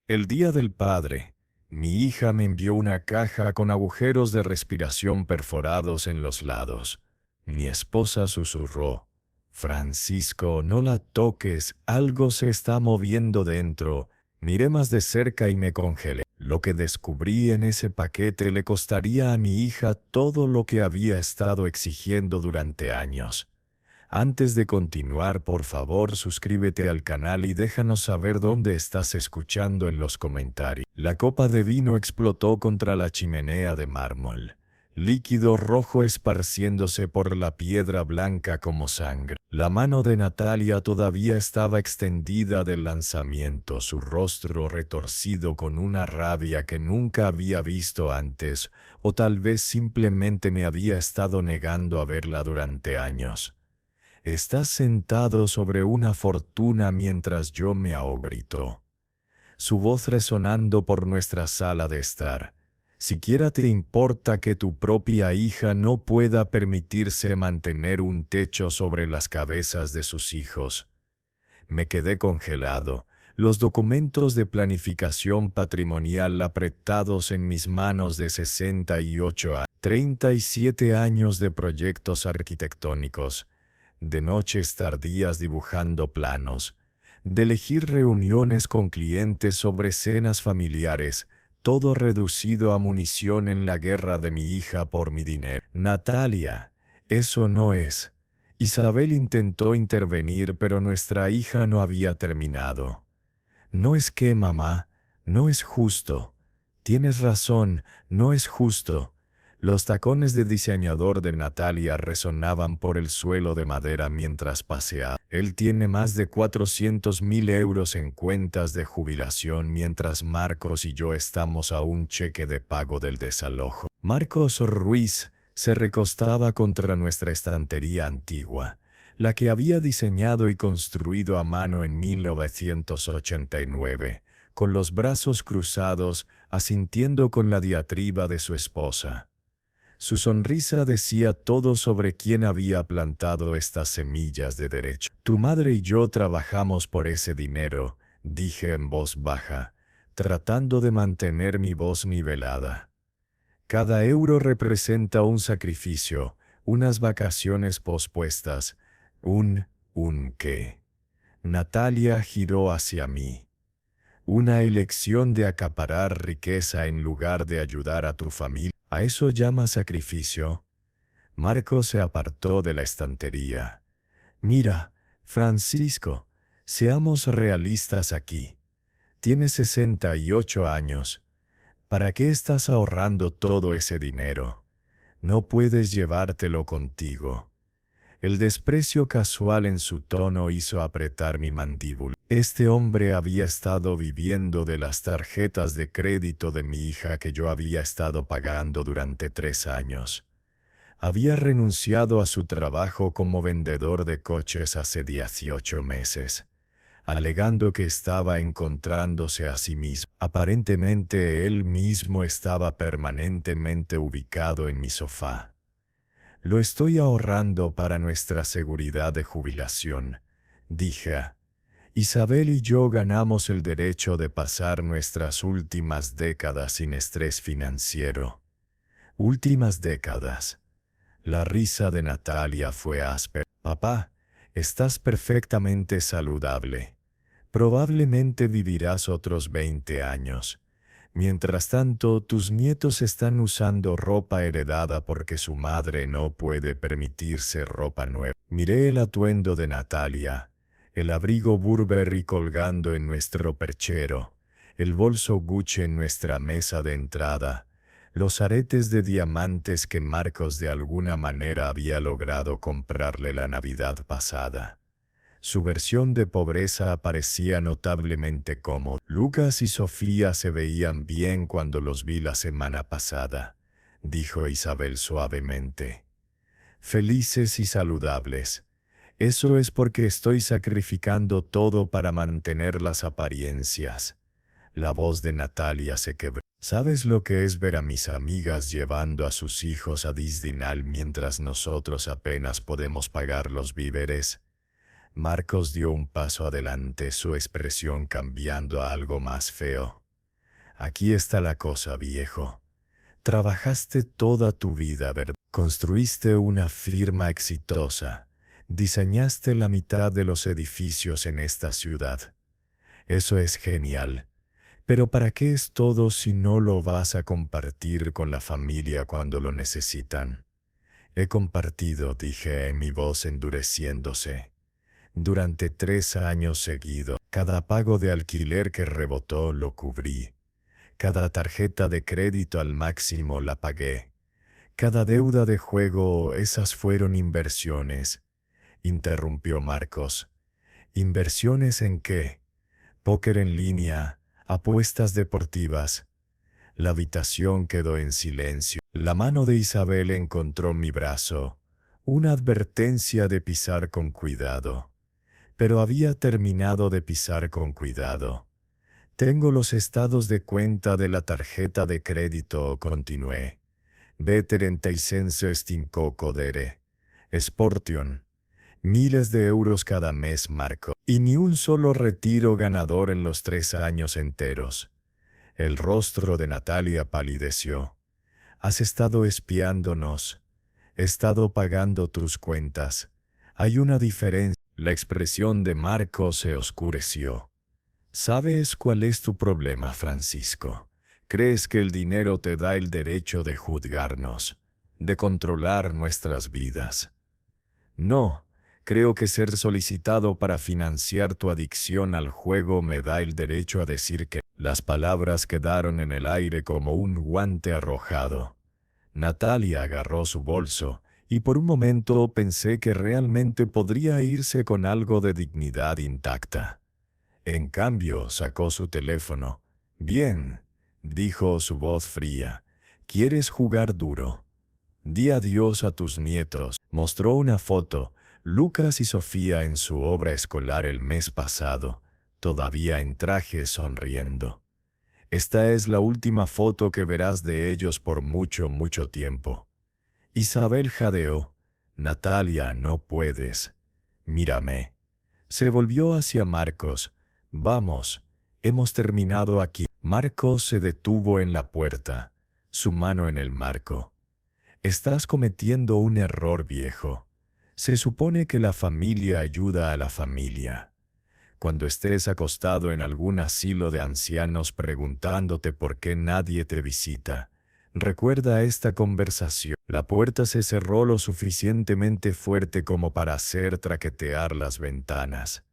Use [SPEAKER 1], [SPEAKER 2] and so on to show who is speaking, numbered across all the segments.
[SPEAKER 1] El día del padre, mi hija me envió una caja con agujeros de respiración perforados en los lados. Mi esposa susurró: Francisco, no la toques, algo se está moviendo dentro. Miré más de cerca y me congelé. Lo que descubrí en ese paquete le costaría a mi hija todo lo que había estado exigiendo durante años. Antes de continuar, por favor, suscríbete al canal y déjanos saber dónde estás escuchando en los comentarios. La copa de vino explotó contra la chimenea de mármol, líquido rojo esparciéndose por la piedra blanca como sangre. La mano de Natalia todavía estaba extendida del lanzamiento, su rostro retorcido con una rabia que nunca había visto antes, o tal vez simplemente me había estado negando a verla durante años. Estás sentado sobre una fortuna mientras yo me ahogo, gritó. Su voz resonando por nuestra sala de estar. ¿Siquiera te importa que tu propia hija no pueda permitirse mantener un techo sobre las cabezas de sus hijos? Me quedé congelado, los documentos de planificación patrimonial apretados en mis manos de 68 a 37 años de proyectos arquitectónicos, de noches tardías dibujando planos, de elegir reuniones con clientes sobre cenas familiares, todo reducido a munición en la guerra de mi hija por mi dinero. Natalia, eso no es. Isabel intentó intervenir, pero nuestra hija no había terminado. No es que, mamá, no es justo. Tienes razón, no es justo. Los tacones de diseñador de Natalia resonaban por el suelo de madera mientras paseaba. Él tiene más de 400.000 euros en cuentas de jubilación mientras Marcos y yo estamos a un cheque de pago del desalojo. Marcos Ruiz se recostaba contra nuestra estantería antigua, la que había diseñado y construido a mano en 1989, con los brazos cruzados, asintiendo con la diatriba de su esposa. Su sonrisa decía todo sobre quién había plantado estas semillas de derecho. Tu madre y yo trabajamos por ese dinero, dije en voz baja, tratando de mantener mi voz nivelada. Cada euro representa un sacrificio, unas vacaciones pospuestas, un qué. Natalia giró hacia mí. Una elección de acaparar riqueza en lugar de ayudar a tu familia. ¿A eso llamas sacrificio? Marcos se apartó de la estantería. Mira, Francisco, seamos realistas aquí. Tienes 68 años. ¿Para qué estás ahorrando todo ese dinero? No puedes llevártelo contigo. El desprecio casual en su tono hizo apretar mi mandíbula. Este hombre había estado viviendo de las tarjetas de crédito de mi hija que yo había estado pagando durante 3 años. Había renunciado a su trabajo como vendedor de coches hace 18 meses, alegando que estaba encontrándose a sí mismo. Aparentemente él mismo estaba permanentemente ubicado en mi sofá. Lo estoy ahorrando para nuestra seguridad de jubilación, dije. Isabel y yo ganamos el derecho de pasar nuestras últimas décadas sin estrés financiero. Últimas décadas. La risa de Natalia fue áspera. Papá, estás perfectamente saludable. Probablemente vivirás otros 20 años. Mientras tanto, tus nietos están usando ropa heredada porque su madre no puede permitirse ropa nueva. Miré el atuendo de Natalia, el abrigo Burberry colgando en nuestro perchero, el bolso Gucci en nuestra mesa de entrada, los aretes de diamantes que Marcos de alguna manera había logrado comprarle la Navidad pasada. Su versión de pobreza parecía notablemente cómoda. Lucas y Sofía se veían bien cuando los vi la semana pasada, dijo Isabel suavemente. Felices y saludables. Eso es porque estoy sacrificando todo para mantener las apariencias. La voz de Natalia se quebró. ¿Sabes lo que es ver a mis amigas llevando a sus hijos a Disneyland mientras nosotros apenas podemos pagar los víveres? Marcos dio un paso adelante, su expresión cambiando a algo más feo. Aquí está la cosa, viejo. Trabajaste toda tu vida, ¿verdad? Construiste una firma exitosa. Diseñaste la mitad de los edificios en esta ciudad. Eso es genial. Pero ¿para qué es todo si no lo vas a compartir con la familia cuando lo necesitan? He compartido, dije, mi voz endureciéndose. Durante 3 años seguidos, cada pago de alquiler que rebotó lo cubrí. Cada tarjeta de crédito al máximo la pagué. Cada deuda de juego, esas fueron inversiones. Interrumpió Marcos. ¿Inversiones en qué? Póker en línea, apuestas deportivas. La habitación quedó en silencio. La mano de Isabel encontró mi brazo. Una advertencia de pisar con cuidado. Pero había terminado de pisar con cuidado. Tengo los estados de cuenta de la tarjeta de crédito, continué. B36 Codere. Sportion. Miles de euros cada mes, Marco. Y ni un solo retiro ganador en los 3 años enteros. El rostro de Natalia palideció. Has estado espiándonos. He estado pagando tus cuentas. Hay una diferencia. La expresión de Marco se oscureció. ¿Sabes cuál es tu problema, Francisco? Crees que el dinero te da el derecho de juzgarnos, de controlar nuestras vidas. No, creo que ser solicitado para financiar tu adicción al juego me da el derecho a decir que las palabras quedaron en el aire como un guante arrojado. Natalia agarró su bolso, y por un momento pensé que realmente podría irse con algo de dignidad intacta. En cambio, sacó su teléfono. Bien, dijo su voz fría. ¿Quieres jugar duro? Di adiós a tus nietos. Mostró una foto, Lucas y Sofía en su obra escolar el mes pasado, todavía en traje sonriendo. Esta es la última foto que verás de ellos por mucho, mucho tiempo. Isabel jadeó. Natalia, no puedes. Mírame. Se volvió hacia Marcos. Vamos, hemos terminado aquí. Marcos se detuvo en la puerta, su mano en el marco. Estás cometiendo un error, viejo. Se supone que la familia ayuda a la familia. Cuando estés acostado en algún asilo de ancianos preguntándote por qué nadie te visita, recuerda esta conversación. La puerta se cerró lo suficientemente fuerte como para hacer traquetear las ventanas.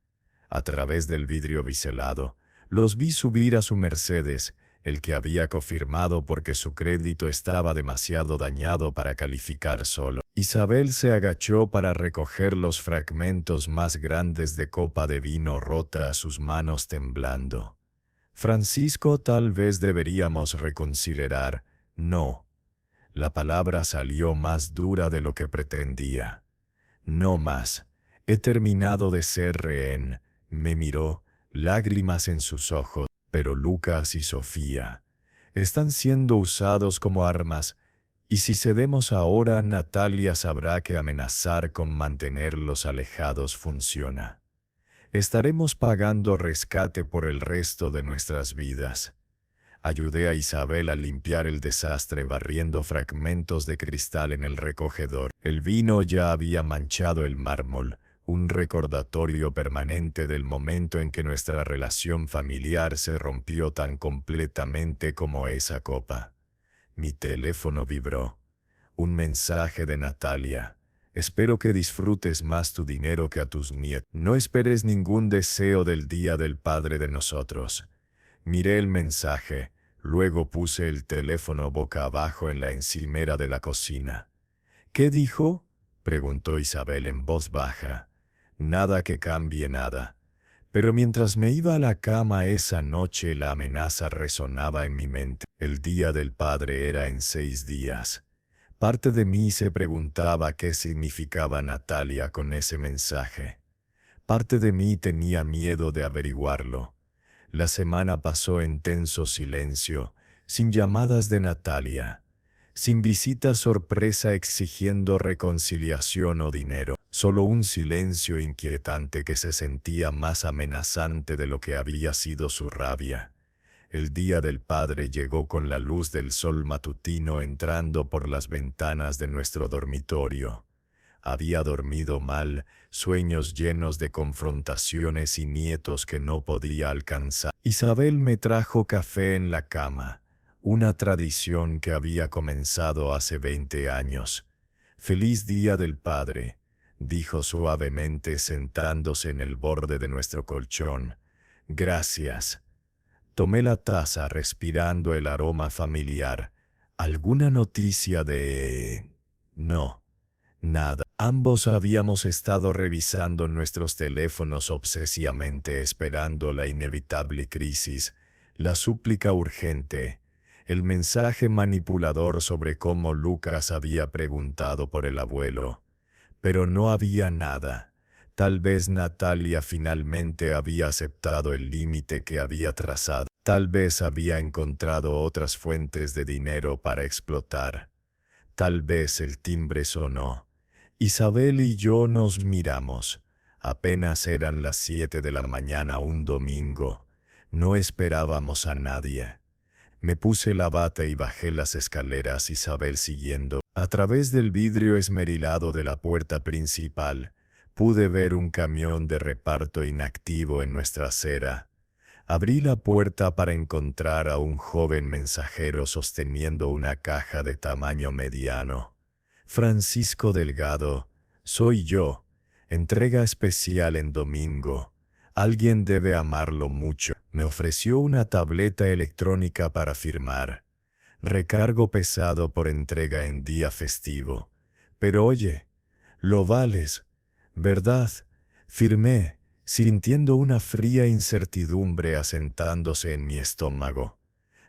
[SPEAKER 1] A través del vidrio biselado, los vi subir a su Mercedes, el que había confirmado porque su crédito estaba demasiado dañado para calificar solo. Isabel se agachó para recoger los fragmentos más grandes de copa de vino rota a sus manos temblando. Francisco, tal vez deberíamos reconsiderar. No. La palabra salió más dura de lo que pretendía. No más. He terminado de ser rehén. Me miró, lágrimas en sus ojos. Pero Lucas y Sofía están siendo usados como armas, y si cedemos ahora, Natalia sabrá que amenazar con mantenerlos alejados funciona. Estaremos pagando rescate por el resto de nuestras vidas. Ayudé a Isabel a limpiar el desastre barriendo fragmentos de cristal en el recogedor. El vino ya había manchado el mármol, un recordatorio permanente del momento en que nuestra relación familiar se rompió tan completamente como esa copa. Mi teléfono vibró. Un mensaje de Natalia. Espero que disfrutes más tu dinero que a tus nietos. No esperes ningún deseo del día del padre de nosotros. Miré el mensaje, luego puse el teléfono boca abajo en la encimera de la cocina. ¿Qué dijo?, preguntó Isabel en voz baja. Nada que cambie nada. Pero mientras me iba a la cama esa noche la amenaza resonaba en mi mente. El día del padre era en 6 días. Parte de mí se preguntaba qué significaba Natalia con ese mensaje. Parte de mí tenía miedo de averiguarlo. La semana pasó en tenso silencio, sin llamadas de Natalia, sin visita sorpresa exigiendo reconciliación o dinero. Solo un silencio inquietante que se sentía más amenazante de lo que había sido su rabia. El día del Padre llegó con la luz del sol matutino entrando por las ventanas de nuestro dormitorio. Había dormido mal, sueños llenos de confrontaciones y nietos que no podía alcanzar. Isabel me trajo café en la cama, una tradición que había comenzado hace 20 años. «Feliz Día del Padre», dijo suavemente sentándose en el borde de nuestro colchón. «Gracias». Tomé la taza respirando el aroma familiar. ¿Alguna noticia de...? No. Nada. Ambos habíamos estado revisando nuestros teléfonos obsesivamente esperando la inevitable crisis, la súplica urgente, el mensaje manipulador sobre cómo Lucas había preguntado por el abuelo. Pero no había nada. Tal vez Natalia finalmente había aceptado el límite que había trazado. Tal vez había encontrado otras fuentes de dinero para explotar. Tal vez el timbre sonó. Isabel y yo nos miramos. Apenas eran las 7 de la mañana un domingo. No esperábamos a nadie. Me puse la bata y bajé las escaleras, Isabel siguiendo. A través del vidrio esmerilado de la puerta principal, pude ver un camión de reparto inactivo en nuestra acera. Abrí la puerta para encontrar a un joven mensajero sosteniendo una caja de tamaño mediano. «Francisco Delgado, soy yo. Entrega especial en domingo. Alguien debe amarlo mucho». Me ofreció una tableta electrónica para firmar. Recargo pesado por entrega en día festivo. «Pero oye, lo vales, ¿verdad?». Firmé, sintiendo una fría incertidumbre asentándose en mi estómago.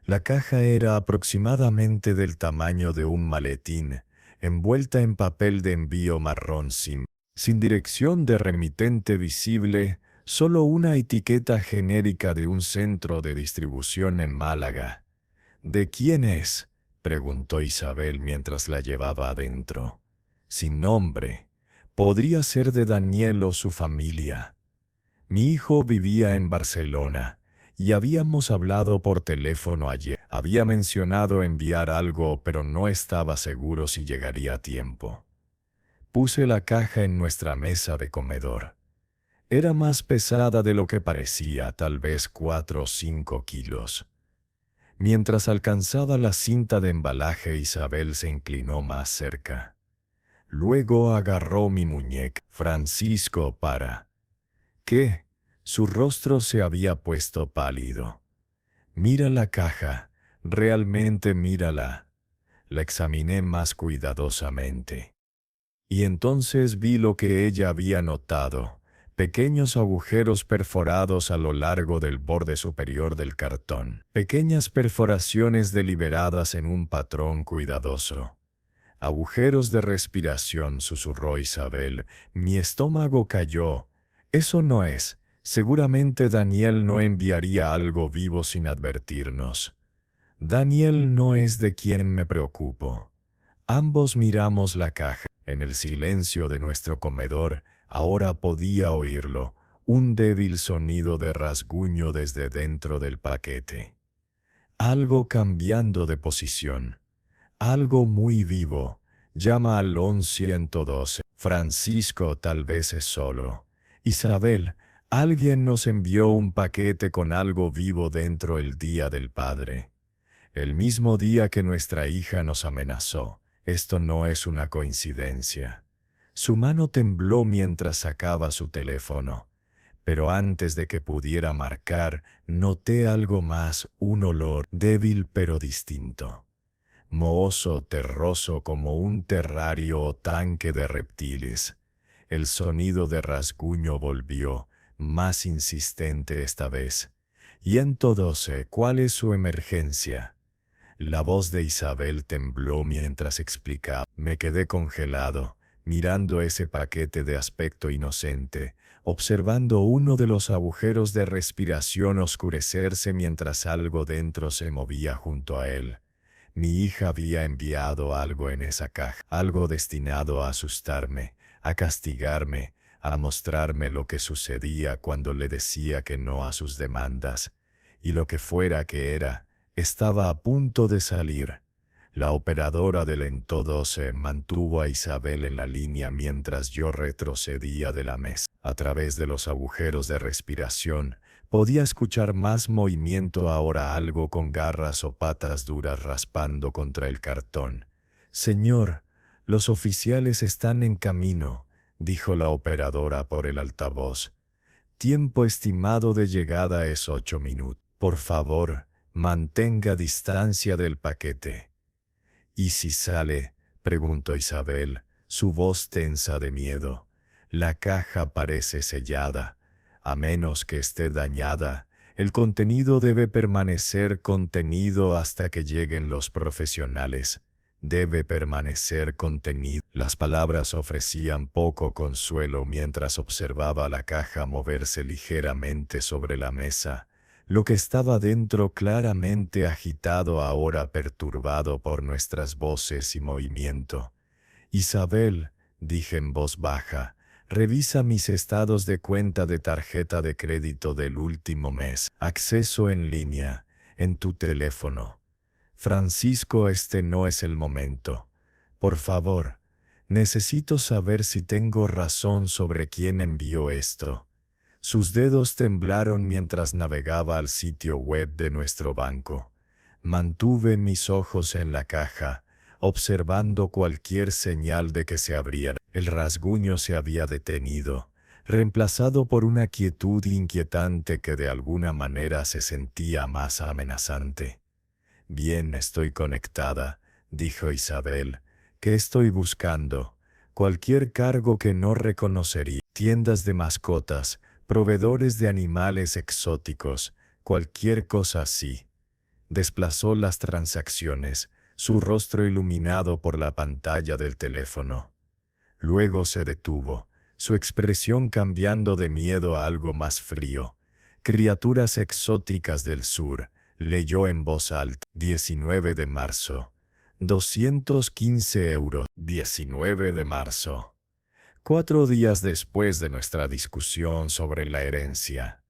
[SPEAKER 1] La caja era aproximadamente del tamaño de un maletín, envuelta en papel de envío marrón sin dirección de remitente visible, solo una etiqueta genérica de un centro de distribución en Málaga. «¿De quién es?», preguntó Isabel mientras la llevaba adentro. «Sin nombre. Podría ser de Daniel o su familia». Mi hijo vivía en Barcelona y habíamos hablado por teléfono ayer. Había mencionado enviar algo, pero no estaba seguro si llegaría a tiempo. Puse la caja en nuestra mesa de comedor. Era más pesada de lo que parecía, tal vez 4 o 5 kilos. Mientras alcanzaba la cinta de embalaje, Isabel se inclinó más cerca. Luego agarró mi muñeca. «Francisco, para». «¿Qué?». Su rostro se había puesto pálido. «Mira la caja, realmente mírala». La examiné más cuidadosamente. Y entonces vi lo que ella había notado, pequeños agujeros perforados a lo largo del borde superior del cartón, pequeñas perforaciones deliberadas en un patrón cuidadoso. «Agujeros de respiración», susurró Isabel. Mi estómago cayó. «Eso no es. Seguramente Daniel no enviaría algo vivo sin advertirnos». «Daniel no es de quien me preocupo». Ambos miramos la caja. En el silencio de nuestro comedor, ahora podía oírlo, un débil sonido de rasguño desde dentro del paquete. Algo cambiando de posición. Algo muy vivo. «Llama al 112. Francisco tal vez es solo». «Isabel, alguien nos envió un paquete con algo vivo dentro el Día del Padre. El mismo día que nuestra hija nos amenazó. Esto no es una coincidencia». Su mano tembló mientras sacaba su teléfono. Pero antes de que pudiera marcar, noté algo más, un olor débil pero distinto. Mohoso, terroso como un terrario o tanque de reptiles. El sonido de rasguño volvió, más insistente esta vez. «112, ¿cuál es su emergencia?». La voz de Isabel tembló mientras explicaba. Me quedé congelado, mirando ese paquete de aspecto inocente, observando uno de los agujeros de respiración oscurecerse mientras algo dentro se movía junto a él. Mi hija había enviado algo en esa caja, algo destinado a asustarme, a castigarme, a mostrarme lo que sucedía cuando le decía que no a sus demandas. Y lo que fuera que era, estaba a punto de salir. La operadora del ENTO 12 mantuvo a Isabel en la línea mientras yo retrocedía de la mesa. A través de los agujeros de respiración, podía escuchar más movimiento ahora, algo con garras o patas duras raspando contra el cartón. «Señor, los oficiales están en camino», dijo la operadora por el altavoz. «Tiempo estimado de llegada es 8 minutos. Por favor, mantenga distancia del paquete». «¿Y si sale?», preguntó Isabel, su voz tensa de miedo. «La caja parece sellada. A menos que esté dañada, el contenido debe permanecer contenido hasta que lleguen los profesionales. Debe permanecer contenido». Las palabras ofrecían poco consuelo mientras observaba la caja moverse ligeramente sobre la mesa. Lo que estaba dentro claramente agitado, ahora perturbado por nuestras voces y movimiento. «Isabel», dije en voz baja, «revisa mis estados de cuenta de tarjeta de crédito del último mes. Acceso en línea, en tu teléfono. Francisco, este no es el momento. Por favor, necesito saber si tengo razón sobre quién envió esto». Sus dedos temblaron mientras navegaba al sitio web de nuestro banco. Mantuve mis ojos en la caja, observando cualquier señal de que se abriera. El rasguño se había detenido, reemplazado por una quietud inquietante que de alguna manera se sentía más amenazante. «Bien, estoy conectada», dijo Isabel. «¿Qué estoy buscando?» «Cualquier cargo que no reconocería. Tiendas de mascotas, proveedores de animales exóticos, cualquier cosa así». Desplazó las transacciones, su rostro iluminado por la pantalla del teléfono. Luego se detuvo, su expresión cambiando de miedo a algo más frío. «Criaturas exóticas del sur», leyó en voz alta. 19 de marzo. 215 euros. 19 de marzo. 4 días después de nuestra discusión sobre la herencia.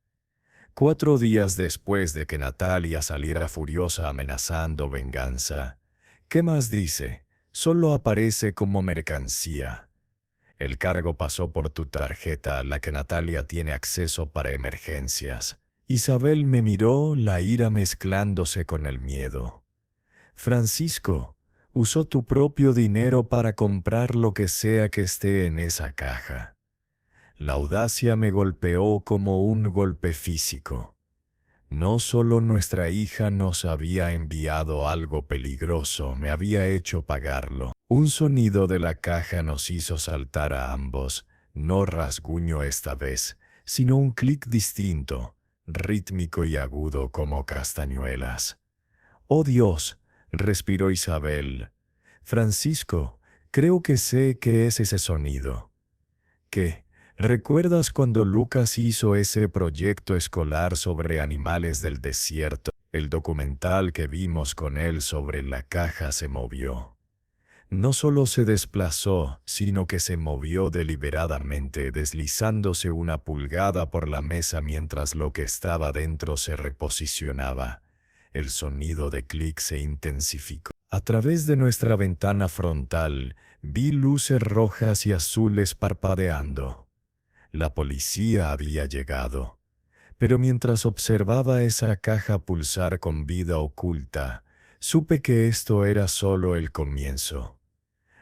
[SPEAKER 1] 4 días después de que Natalia saliera furiosa amenazando venganza. ¿Qué más dice? Solo aparece como mercancía. El cargo pasó por tu tarjeta, a la que Natalia tiene acceso para emergencias. Isabel me miró, la ira mezclándose con el miedo. «Francisco, usó tu propio dinero para comprar lo que sea que esté en esa caja». La audacia me golpeó como un golpe físico. No solo nuestra hija nos había enviado algo peligroso, me había hecho pagarlo. Un sonido de la caja nos hizo saltar a ambos, no rasguño esta vez, sino un clic distinto, rítmico y agudo como castañuelas. «Oh Dios», respiró Isabel. «Francisco, creo que sé qué es ese sonido». «¿Qué? ¿Recuerdas cuando Lucas hizo ese proyecto escolar sobre animales del desierto? El documental que vimos con él sobre la caja se movió. No solo se desplazó, sino que se movió deliberadamente, deslizándose 1 pulgada por la mesa mientras lo que estaba dentro se reposicionaba. El sonido de clic se intensificó. A través de nuestra ventana frontal, vi luces rojas y azules parpadeando. La policía había llegado. Pero mientras observaba esa caja pulsar con vida oculta, supe que esto era solo el comienzo.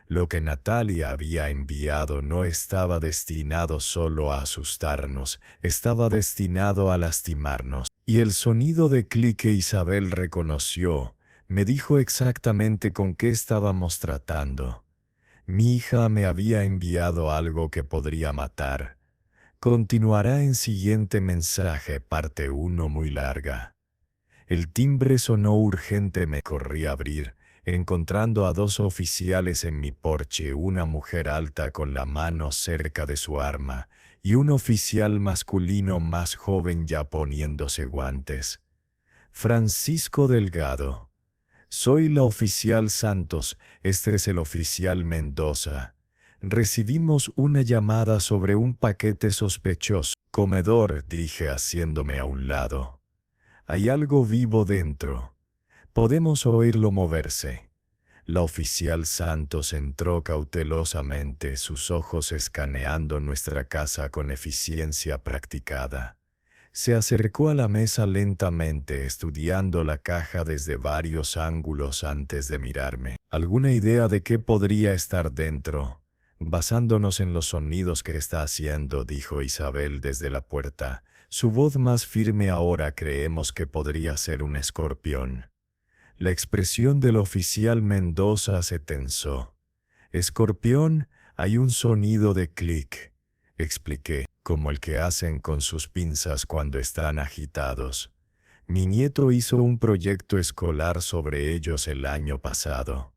[SPEAKER 1] Lo que Natalia había enviado no estaba destinado solo a asustarnos, estaba destinado a lastimarnos. Y el sonido de clic que Isabel reconoció me dijo exactamente con qué estábamos tratando. Mi hija me había enviado algo que podría matar. Continuará en siguiente mensaje, parte 1 muy larga. El timbre sonó urgente, me corrí a abrir, encontrando a 2 oficiales en mi porche, una mujer alta con la mano cerca de su arma, y un oficial masculino más joven ya poniéndose guantes. «Francisco Delgado. Soy la oficial Santos, este es el oficial Mendoza». Recibimos una llamada sobre un paquete sospechoso. Comedor, dije haciéndome a un lado. Hay algo vivo dentro. Podemos oírlo moverse. La oficial Santos entró cautelosamente, sus ojos escaneando nuestra casa con eficiencia practicada. Se acercó a la mesa lentamente, estudiando la caja desde varios ángulos antes de mirarme. ¿Alguna idea de qué podría estar dentro? Basándonos en los sonidos que está haciendo, dijo Isabel desde la puerta. Su voz más firme. Ahora creemos que podría ser un escorpión. La expresión del oficial Mendoza se tensó. Escorpión, hay un sonido de clic, expliqué, como el que hacen con sus pinzas cuando están agitados. Mi nieto hizo un proyecto escolar sobre ellos el año pasado.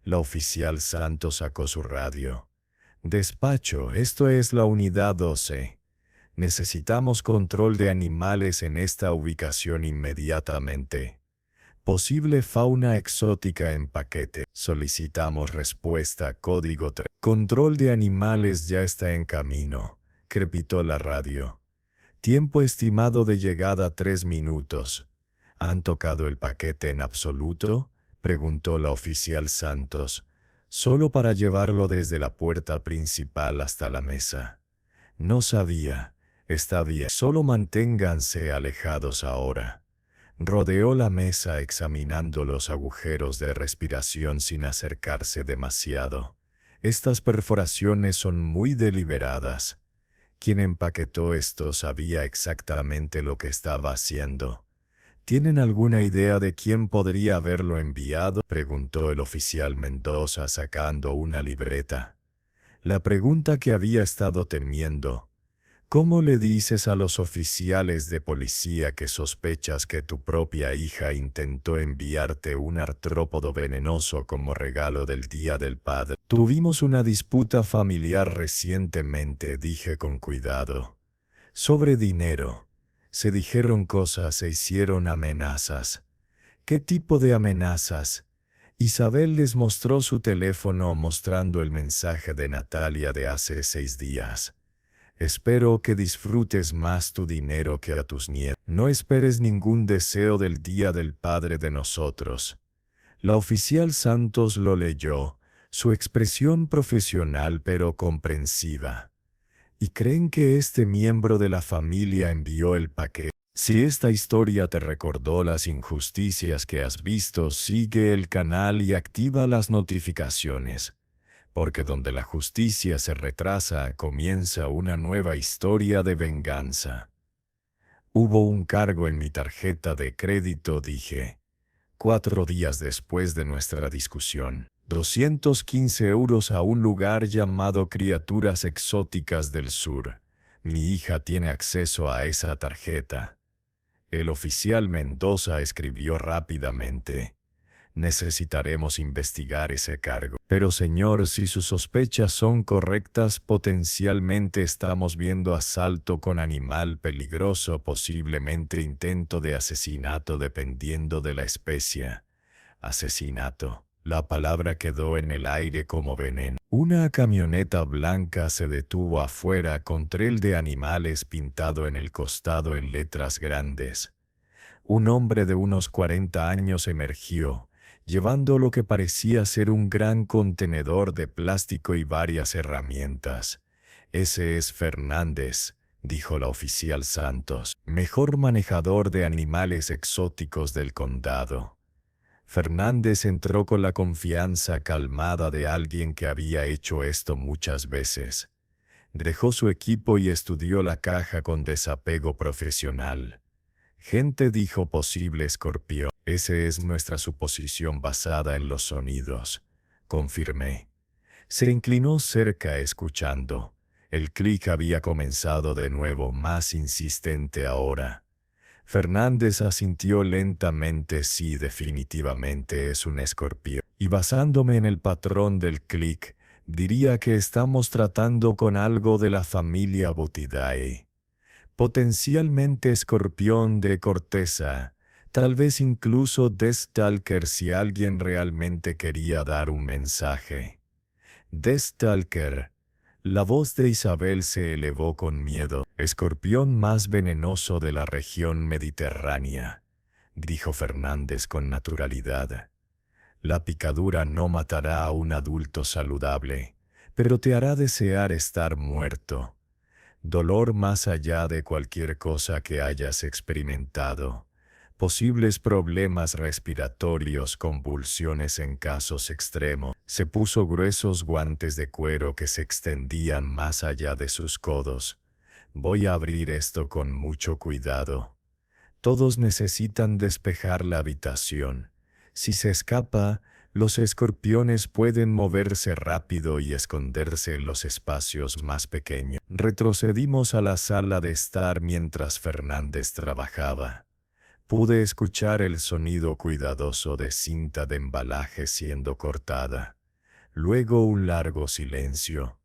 [SPEAKER 1] La oficial Santos sacó su radio. Despacho, esto es la unidad 12. Necesitamos control de animales en esta ubicación inmediatamente. Posible fauna exótica en paquete. Solicitamos respuesta código 3. Control de animales ya está en camino, crepitó la radio. Tiempo estimado de llegada 3 minutos. ¿Han tocado el paquete en absoluto?, preguntó la oficial Santos. Solo para llevarlo desde la puerta principal hasta la mesa. No sabía. Está bien. Solo manténganse alejados ahora. Rodeó la mesa examinando los agujeros de respiración sin acercarse demasiado. Estas perforaciones son muy deliberadas. Quien empaquetó esto sabía exactamente lo que estaba haciendo. ¿Tienen alguna idea de quién podría haberlo enviado?, preguntó el oficial Mendoza sacando una libreta. La pregunta que había estado temiendo. ¿Cómo le dices a los oficiales de policía que sospechas que tu propia hija intentó enviarte un artrópodo venenoso como regalo del Día del Padre? Tuvimos una disputa familiar recientemente, dije con cuidado. Sobre dinero. Se dijeron cosas, se hicieron amenazas. ¿Qué tipo de amenazas? Isabel les mostró su teléfono mostrando el mensaje de Natalia de hace 6 días. Espero que disfrutes más tu dinero que a tus nietos. No esperes ningún deseo del Día del Padre de nosotros. La oficial Santos lo leyó, su expresión profesional pero comprensiva. ¿Y creen que este miembro de la familia envió el paquete? Si esta historia te recordó las injusticias que has visto, sigue el canal y activa las notificaciones. Porque donde la justicia se retrasa, comienza una nueva historia de venganza. Hubo un cargo en mi tarjeta de crédito, dije. 4 días después de nuestra discusión. 215 euros a un lugar llamado Criaturas Exóticas del Sur. Mi hija tiene acceso a esa tarjeta. El oficial Mendoza escribió rápidamente. Necesitaremos investigar ese cargo. Pero señor, si sus sospechas son correctas, potencialmente estamos viendo asalto con animal peligroso, posiblemente intento de asesinato dependiendo de la especie. Asesinato. La palabra quedó en el aire como veneno. Una camioneta blanca se detuvo afuera con trail de animales pintado en el costado en letras grandes. Un hombre de unos 40 años emergió, llevando lo que parecía ser un gran contenedor de plástico y varias herramientas. Ese es Fernández, dijo la oficial Santos, mejor manejador de animales exóticos del condado. Fernández entró con la confianza calmada de alguien que había hecho esto muchas veces. Dejó su equipo y estudió la caja con desapego profesional. Gente, dijo, posible escorpión. Esa es nuestra suposición basada en los sonidos, confirmé. Se inclinó cerca escuchando. El clic había comenzado de nuevo, más insistente ahora. Fernández asintió lentamente. Sí, definitivamente es un escorpión. Y basándome en el patrón del clic, diría que estamos tratando con algo de la familia Butidae. Potencialmente escorpión de corteza, tal vez incluso Deathstalker si alguien realmente quería dar un mensaje. De Stalker. La voz de Isabel se elevó con miedo. Escorpión más venenoso de la región mediterránea, dijo Fernández con naturalidad. La picadura no matará a un adulto saludable, pero te hará desear estar muerto. Dolor más allá de cualquier cosa que hayas experimentado. Posibles problemas respiratorios, convulsiones en casos extremos. Se puso gruesos guantes de cuero que se extendían más allá de sus codos. Voy a abrir esto con mucho cuidado. Todos necesitan despejar la habitación. Si se escapa, los escorpiones pueden moverse rápido y esconderse en los espacios más pequeños. Retrocedimos a la sala de estar mientras Fernández trabajaba. Pude escuchar el sonido cuidadoso de cinta de embalaje siendo cortada. Luego un largo silencio.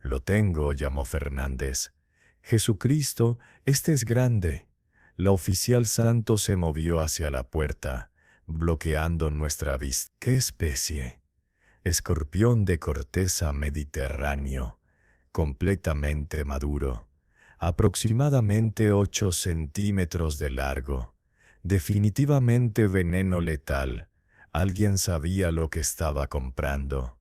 [SPEAKER 1] «Lo tengo», llamó Fernández. «Jesucristo, este es grande». La oficial Santos se movió hacia la puerta, bloqueando nuestra vista. «¿Qué especie?» «Escorpión de corteza mediterráneo, completamente maduro, aproximadamente 8 centímetros de largo. Definitivamente veneno letal. Alguien sabía lo que estaba comprando».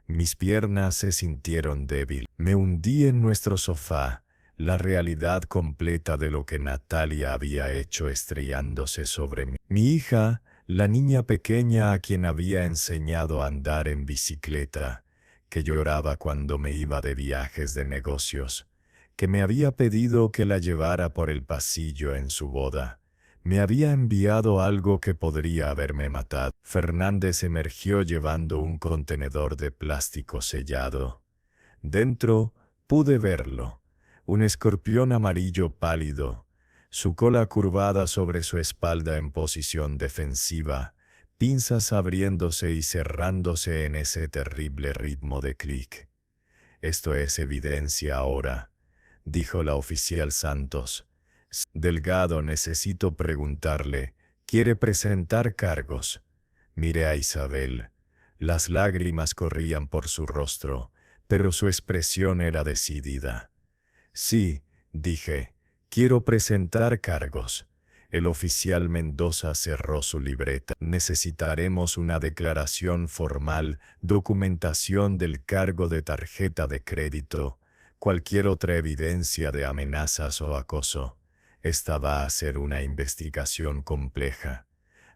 [SPEAKER 1] Mis piernas se sintieron débiles. Me hundí en nuestro sofá, la realidad completa de lo que Natalia había hecho estrellándose sobre mí. Mi hija, la niña pequeña a quien había enseñado a andar en bicicleta, que lloraba cuando me iba de viajes de negocios, que me había pedido que la llevara por el pasillo en su boda. Me había enviado algo que podría haberme matado. Fernández emergió llevando un contenedor de plástico sellado. Dentro pude verlo, un escorpión amarillo pálido, su cola curvada sobre su espalda en posición defensiva, pinzas abriéndose y cerrándose en ese terrible ritmo de clic. «Esto es evidencia ahora», dijo la oficial Santos. «Delgado, necesito preguntarle, ¿quiere presentar cargos?» Miré a Isabel. Las lágrimas corrían por su rostro, pero su expresión era decidida. «Sí», dije, «quiero presentar cargos». El oficial Mendoza cerró su libreta. «Necesitaremos una declaración formal, documentación del cargo de tarjeta de crédito, cualquier otra evidencia de amenazas o acoso. Esta va a ser una investigación compleja.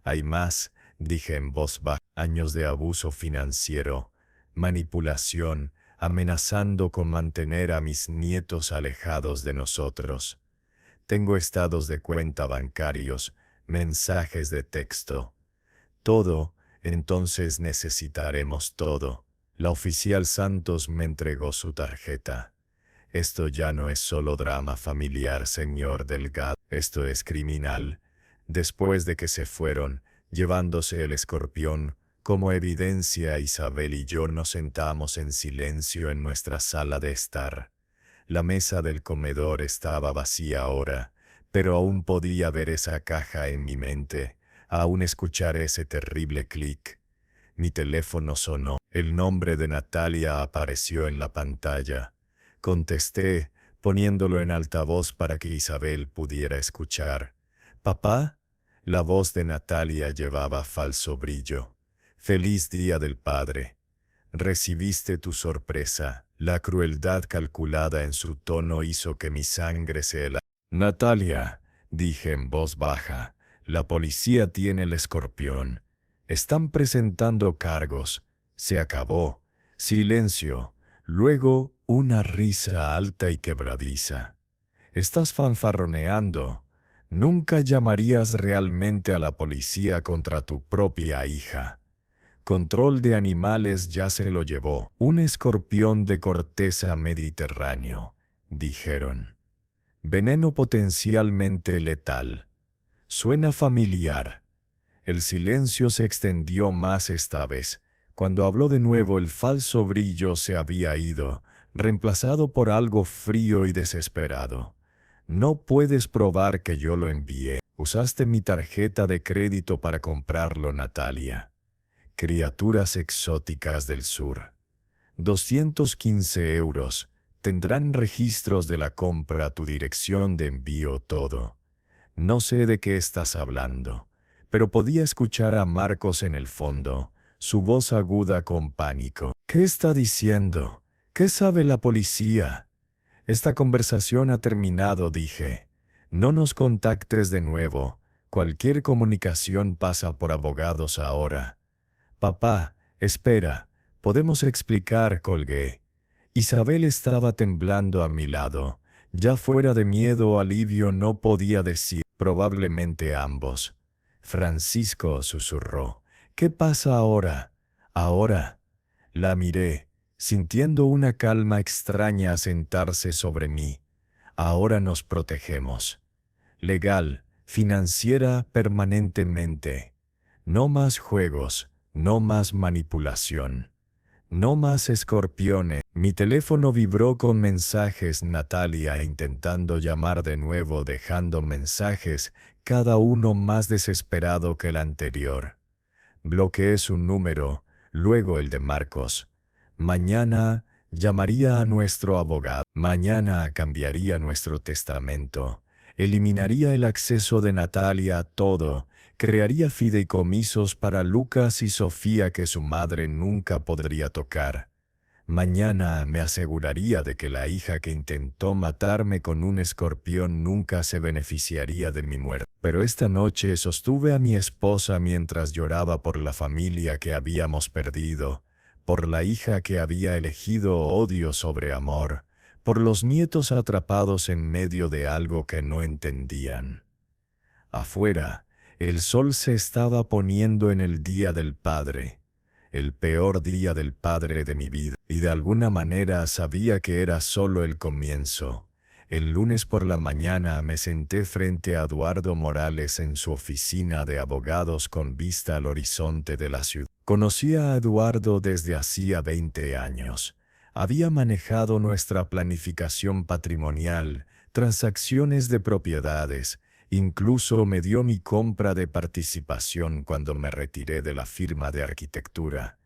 [SPEAKER 1] Hay más», dije en voz baja, «años de abuso financiero, manipulación, amenazando con mantener a mis nietos alejados de nosotros. Tengo estados de cuenta bancarios, mensajes de texto. Todo, entonces necesitaremos todo». La oficial Santos me entregó su tarjeta. «Esto ya no es solo drama familiar, señor Delgado, esto es criminal». Después de que se fueron, llevándose el escorpión, como evidencia, Isabel y yo nos sentamos en silencio en nuestra sala de estar. La mesa del comedor estaba vacía ahora, pero aún podía ver esa caja en mi mente, aún escuchar ese terrible clic. Mi teléfono sonó. El nombre de Natalia apareció en la pantalla. Contesté, poniéndolo en altavoz para que Isabel pudiera escuchar. «¿Papá?» La voz de Natalia llevaba falso brillo. «Feliz Día del Padre. Recibiste tu sorpresa». La crueldad calculada en su tono hizo que mi sangre se helara. «Natalia», dije en voz baja, «la policía tiene el escorpión. Están presentando cargos. Se acabó». Silencio. Luego, una risa alta y quebradiza. «Estás fanfarroneando. Nunca llamarías realmente a la policía contra tu propia hija. Control de animales ya se lo llevó. Un escorpión de corteza mediterráneo», dijeron. «Veneno potencialmente letal. Suena familiar». El silencio se extendió más esta vez. Cuando habló de nuevo, el falso brillo se había ido, reemplazado por algo frío y desesperado. «No puedes probar que yo lo envié. Usaste mi tarjeta de crédito para comprarlo, Natalia. Criaturas exóticas del sur. 215 €. Tendrán registros de la compra, tu dirección de envío, todo. No sé de qué estás hablando, pero podía escuchar a Marcos en el fondo, su voz aguda con pánico. ¿Qué está diciendo? ¿Qué sabe la policía? Esta conversación ha terminado, dije. No nos contactes de nuevo. Cualquier comunicación pasa por abogados ahora. Papá, espera. Podemos explicar, colgué. Isabel estaba temblando a mi lado. Ya fuera de miedo o alivio no podía decir, probablemente ambos. Francisco susurró. ¿Qué pasa ahora? Ahora. La miré, sintiendo una calma extraña asentarse sobre mí. Ahora nos protegemos. Legal, financiera, permanentemente. No más juegos, no más manipulación. No más escorpiones. Mi teléfono vibró con mensajes, Natalia intentando llamar de nuevo, dejando mensajes, cada uno más desesperado que el anterior. Bloqueé su número, luego el de Marcos. Mañana llamaría a nuestro abogado. Mañana cambiaría nuestro testamento. Eliminaría el acceso de Natalia a todo. Crearía fideicomisos para Lucas y Sofía que su madre nunca podría tocar. Mañana me aseguraría de que la hija que intentó matarme con un escorpión nunca se beneficiaría de mi muerte. Pero esta noche sostuve a mi esposa mientras lloraba por la familia que habíamos perdido, por la hija que había elegido odio sobre amor, por los nietos atrapados en medio de algo que no entendían. Afuera, el sol se estaba poniendo en el Día del Padre, el peor día del padre de mi vida, y de alguna manera sabía que era solo el comienzo. El lunes por la mañana me senté frente a Eduardo Morales en su oficina de abogados con vista al horizonte de la ciudad. Conocía a Eduardo desde hacía 20 años. Había manejado nuestra planificación patrimonial, transacciones de propiedades. Incluso me dio mi compra de participación cuando me retiré de la firma de arquitectura.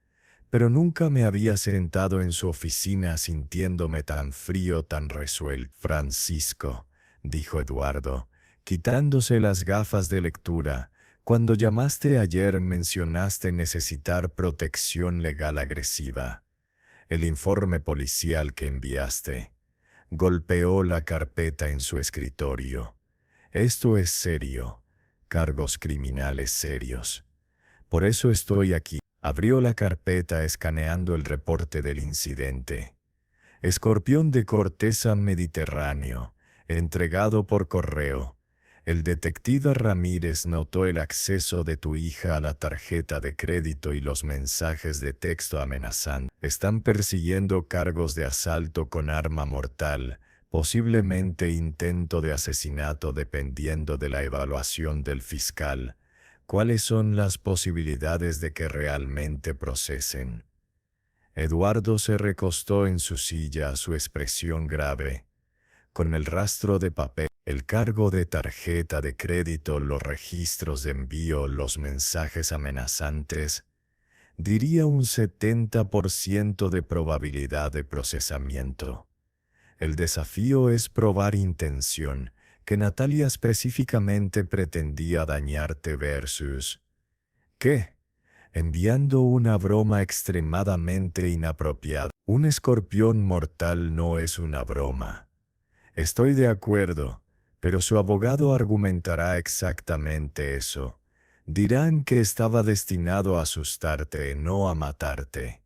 [SPEAKER 1] Pero nunca me había sentado en su oficina sintiéndome tan frío, tan resuelto. Francisco, dijo Eduardo, quitándose las gafas de lectura, cuando llamaste ayer mencionaste necesitar protección legal agresiva. El informe policial que enviaste. Golpeó la carpeta en su escritorio. Esto es serio, cargos criminales serios. Por eso estoy aquí. Abrió la carpeta escaneando el reporte del incidente. Escorpión de corteza mediterráneo, entregado por correo. El detective Ramírez notó el acceso de tu hija a la tarjeta de crédito y los mensajes de texto amenazantes. Están persiguiendo cargos de asalto con arma mortal, posiblemente intento de asesinato dependiendo de la evaluación del fiscal. ¿Cuáles son las posibilidades de que realmente procesen? Eduardo se recostó en su silla, su expresión grave. Con el rastro de papel, el cargo de tarjeta de crédito, los registros de envío, los mensajes amenazantes, diría un 70% de probabilidad de procesamiento. El desafío es probar intención, que Natalia específicamente pretendía dañarte versus ¿qué? Enviando una broma extremadamente inapropiada. Un escorpión mortal no es una broma. Estoy de acuerdo, pero su abogado argumentará exactamente eso. Dirán que estaba destinado a asustarte, no a matarte.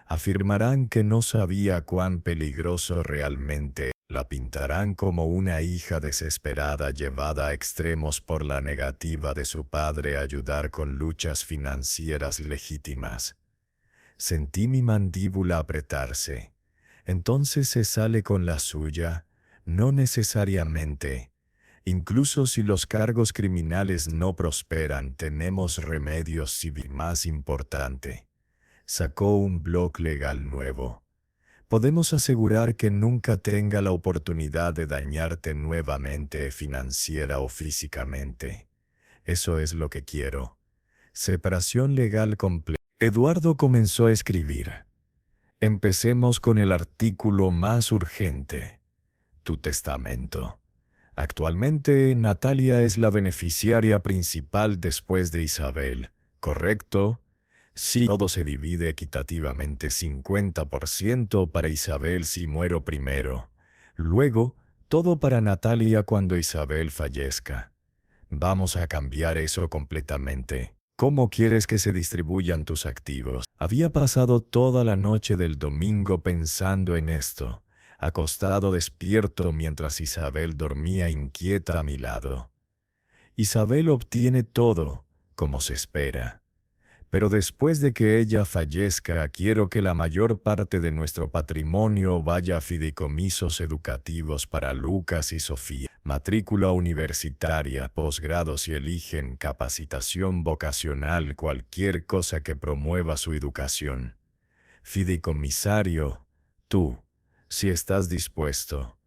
[SPEAKER 1] Afirmarán que no sabía cuán peligroso realmente. La pintarán como una hija desesperada llevada a extremos por la negativa de su padre a ayudar con luchas financieras legítimas. Sentí mi mandíbula apretarse. Entonces se sale con la suya. No necesariamente. Incluso si los cargos criminales no prosperan, tenemos remedios civiles. Más importante, sacó un blog legal nuevo. Podemos asegurar que nunca tenga la oportunidad de dañarte nuevamente financiera o físicamente. Eso es lo que quiero. Separación legal completa. Eduardo comenzó a escribir. Empecemos con el artículo más urgente, tu testamento. Actualmente, Natalia es la beneficiaria principal después de Isabel, ¿correcto? Si todo se divide equitativamente 50% para Isabel si muero primero. Luego, todo para Natalia cuando Isabel fallezca. Vamos a cambiar eso completamente. ¿Cómo quieres que se distribuyan tus activos? Había pasado toda la noche del domingo pensando en esto, acostado despierto mientras Isabel dormía inquieta a mi lado. Isabel obtiene todo, como se espera. Pero después de que ella fallezca, quiero que la mayor parte de nuestro patrimonio vaya a fideicomisos educativos para Lucas y Sofía. Matrícula universitaria, posgrado si eligen, capacitación vocacional, cualquier cosa que promueva su educación. Fideicomisario, tú, si estás dispuesto.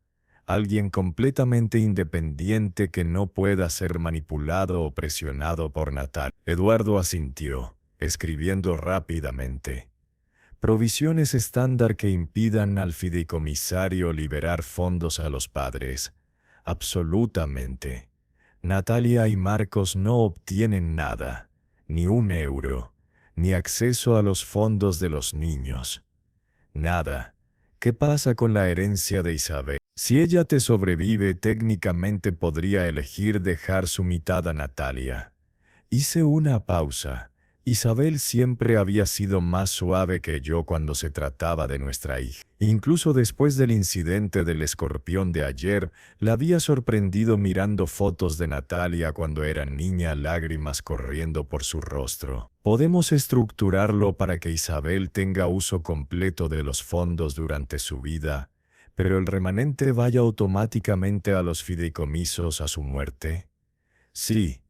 [SPEAKER 1] Alguien completamente independiente que no pueda ser manipulado o presionado por Natal. Eduardo asintió, escribiendo rápidamente. Provisiones estándar que impidan al fideicomisario liberar fondos a los padres. Absolutamente. Natalia y Marcos no obtienen nada, ni un euro, ni acceso a los fondos de los niños. Nada. ¿Qué pasa con la herencia de Isabel? Si ella te sobrevive, técnicamente podría elegir dejar su mitad a Natalia. Hice una pausa. Isabel siempre había sido más suave que yo cuando se trataba de nuestra hija. Incluso después del incidente del escorpión de ayer, la había sorprendido mirando fotos de Natalia cuando era niña, lágrimas corriendo por su rostro. Podemos estructurarlo para que Isabel tenga uso completo de los fondos durante su vida, pero el remanente vaya automáticamente a los fideicomisos a su muerte. Sí.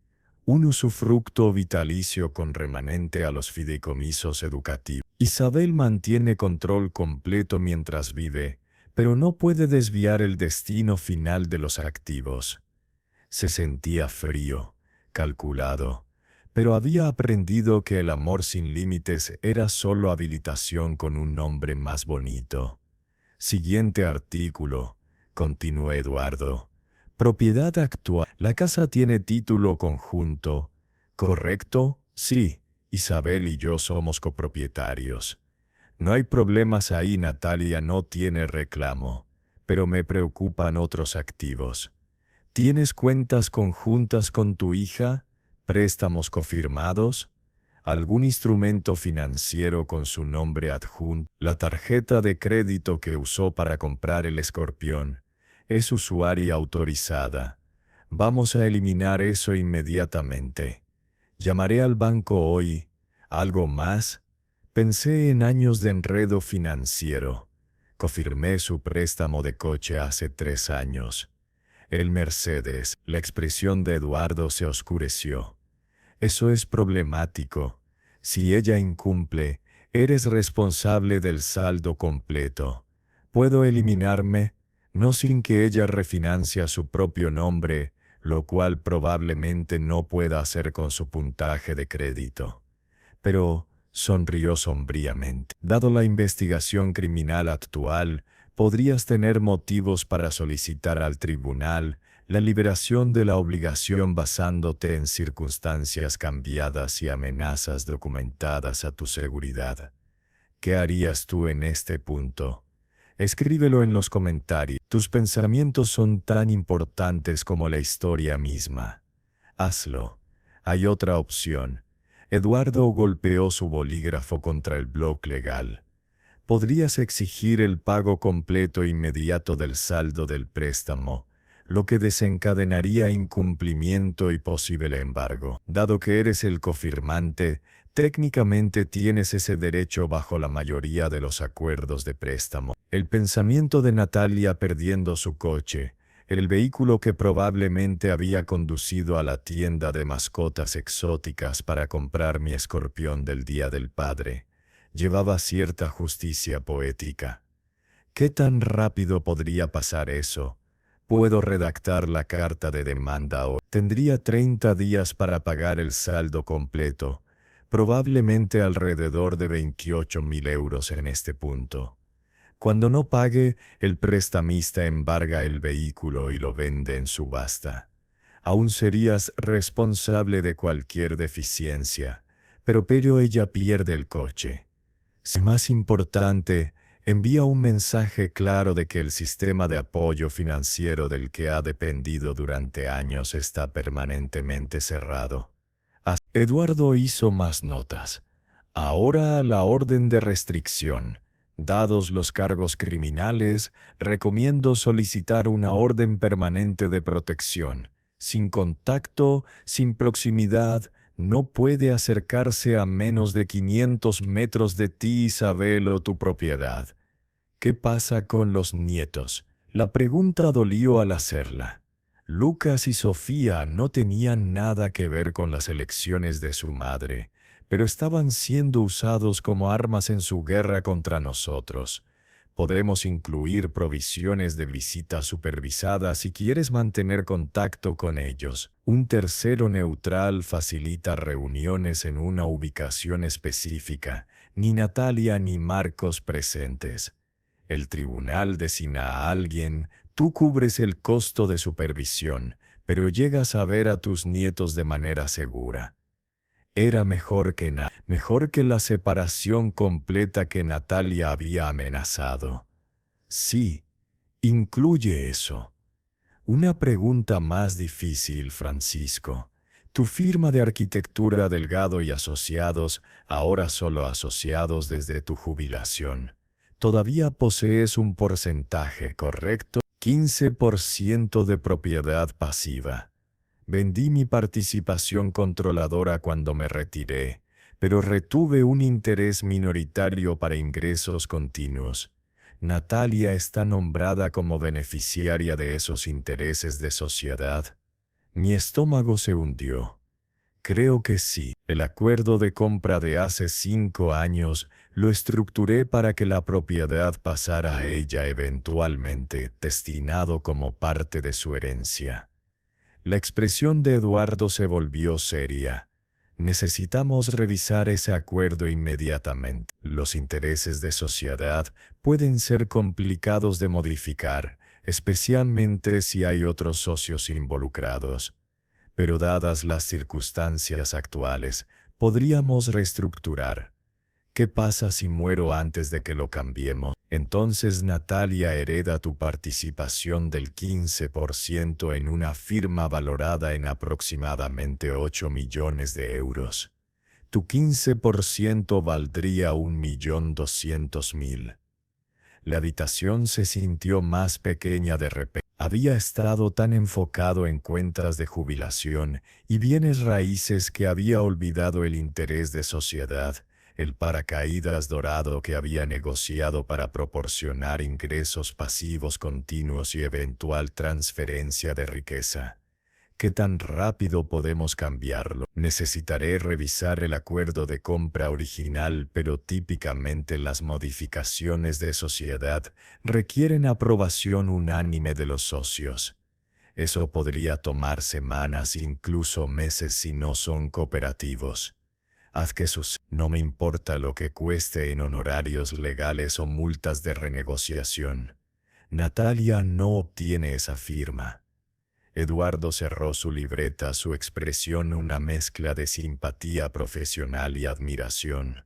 [SPEAKER 1] Un usufructo vitalicio con remanente a los fideicomisos educativos. Isabel mantiene control completo mientras vive, pero no puede desviar el destino final de los activos. Se sentía frío, calculado, pero había aprendido que el amor sin límites era solo habilitación con un nombre más bonito. Siguiente artículo, continuó Eduardo. Propiedad actual. La casa tiene título conjunto, ¿correcto? Sí, Isabel y yo somos copropietarios. No hay problemas ahí, Natalia no tiene reclamo, pero me preocupan otros activos. ¿Tienes cuentas conjuntas con tu hija? ¿Préstamos confirmados? ¿Algún instrumento financiero con su nombre adjunto? La tarjeta de crédito que usó para comprar el escorpión es usuaria autorizada. Vamos a eliminar eso inmediatamente. Llamaré al banco hoy. ¿Algo más? Pensé en años de enredo financiero. Confirmé su préstamo de coche hace 3 años. El Mercedes. La expresión de Eduardo se oscureció. Eso es problemático. Si ella incumple, eres responsable del saldo completo. ¿Puedo eliminarme? No sin que ella refinancie a su propio nombre, lo cual probablemente no pueda hacer con su puntaje de crédito. Pero sonrió sombríamente. Dado la investigación criminal actual, podrías tener motivos para solicitar al tribunal la liberación de la obligación basándote en circunstancias cambiadas y amenazas documentadas a tu seguridad. ¿Qué harías tú en este punto? Escríbelo en los comentarios. Tus pensamientos son tan importantes como la historia misma. Hazlo. Hay otra opción. Eduardo golpeó su bolígrafo contra el bloc legal. Podrías exigir el pago completo inmediato del saldo del préstamo, lo que desencadenaría incumplimiento y posible embargo. Dado que eres el cofirmante, técnicamente tienes ese derecho bajo la mayoría de los acuerdos de préstamo. El pensamiento de Natalia perdiendo su coche, el vehículo que probablemente había conducido a la tienda de mascotas exóticas para comprar mi escorpión del Día del Padre, llevaba cierta justicia poética. ¿Qué tan rápido podría pasar eso? Puedo redactar la carta de demanda hoy. Tendría 30 días para pagar el saldo completo. probablemente alrededor de 28.000 euros en este punto. Cuando no pague, el prestamista embarga el vehículo y lo vende en subasta. Aún serías responsable de cualquier deficiencia, pero ella pierde el coche. Si más importante, envía un mensaje claro de que el sistema de apoyo financiero del que ha dependido durante años está permanentemente cerrado. Eduardo hizo más notas. Ahora la orden de restricción. Dados los cargos criminales, recomiendo solicitar una orden permanente de protección. Sin contacto, sin proximidad, no puede acercarse a menos de 500 metros de ti, Isabel, o tu propiedad. ¿Qué pasa con los nietos? La pregunta dolió al hacerla. Lucas y Sofía no tenían nada que ver con las elecciones de su madre, pero estaban siendo usados como armas en su guerra contra nosotros. Podemos incluir provisiones de visita supervisada si quieres mantener contacto con ellos. Un tercero neutral facilita reuniones en una ubicación específica, ni Natalia ni Marcos presentes. El tribunal designa a alguien, tú cubres el costo de supervisión, pero llegas a ver a tus nietos de manera segura. Era mejor que la separación completa que Natalia había amenazado. Sí, incluye eso. Una pregunta más difícil, Francisco. Tu firma de arquitectura Delgado y Asociados, ahora solo asociados desde tu jubilación. Todavía posees un porcentaje, ¿correcto? 15% de propiedad pasiva. Vendí mi participación controladora cuando me retiré, pero retuve un interés minoritario para ingresos continuos. Natalia está nombrada como beneficiaria de esos intereses de sociedad. Mi estómago se hundió. Creo que sí. El acuerdo de compra de hace 5 años lo estructuré para que la propiedad pasara a ella eventualmente, destinado como parte de su herencia. La expresión de Eduardo se volvió seria. Necesitamos revisar ese acuerdo inmediatamente. Los intereses de sociedad pueden ser complicados de modificar, especialmente si hay otros socios involucrados. Pero dadas las circunstancias actuales, podríamos reestructurar. ¿Qué pasa si muero antes de que lo cambiemos? Entonces Natalia hereda tu participación del 15% en una firma valorada en aproximadamente 8 millones de euros. Tu 15% valdría 1.200.000. La habitación se sintió más pequeña de repente. Había estado tan enfocado en cuentas de jubilación y bienes raíces que había olvidado el interés de sociedad, el paracaídas dorado que había negociado para proporcionar ingresos pasivos continuos y eventual transferencia de riqueza. ¿Qué tan rápido podemos cambiarlo? Necesitaré revisar el acuerdo de compra original, pero típicamente las modificaciones de sociedad requieren aprobación unánime de los socios. Eso podría tomar semanas, incluso meses si no son cooperativos. Haz que no me importa lo que cueste en honorarios legales o multas de renegociación. Natalia no obtiene esa firma. Eduardo cerró su libreta, su expresión una mezcla de simpatía profesional y admiración.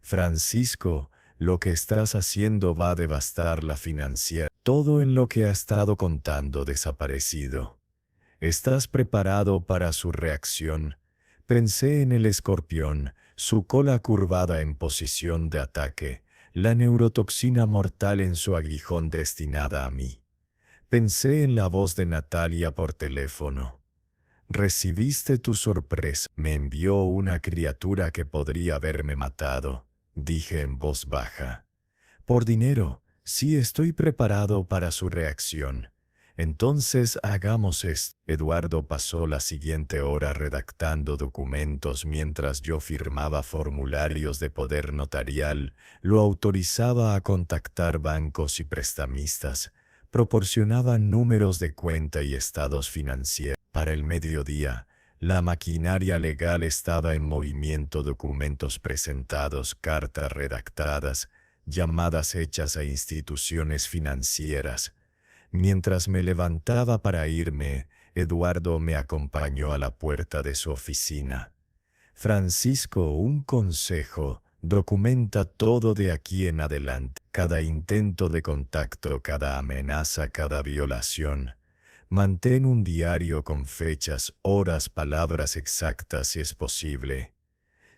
[SPEAKER 1] Francisco, lo que estás haciendo va a devastar la financiera. Todo en lo que ha estado contando desaparecido. ¿Estás preparado para su reacción? Pensé en el escorpión, su cola curvada en posición de ataque, la neurotoxina mortal en su aguijón destinada a mí. Pensé en la voz de Natalia por teléfono. Recibiste tu sorpresa. Me envió una criatura que podría haberme matado, dije en voz baja. Por dinero, sí, estoy preparado para su reacción. Entonces hagamos esto. Eduardo pasó la siguiente hora redactando documentos mientras yo firmaba formularios de poder notarial, lo autorizaba a contactar bancos y prestamistas, proporcionaba números de cuenta y estados financieros. Para el mediodía, La maquinaria legal estaba en movimiento, documentos presentados, cartas redactadas, llamadas hechas a instituciones financieras. Mientras me levantaba para irme, Eduardo me acompañó a la puerta de su oficina. Francisco, un consejo: documenta todo de aquí en adelante, cada intento de contacto, cada amenaza, cada violación. Mantén un diario con fechas, horas, palabras exactas si es posible.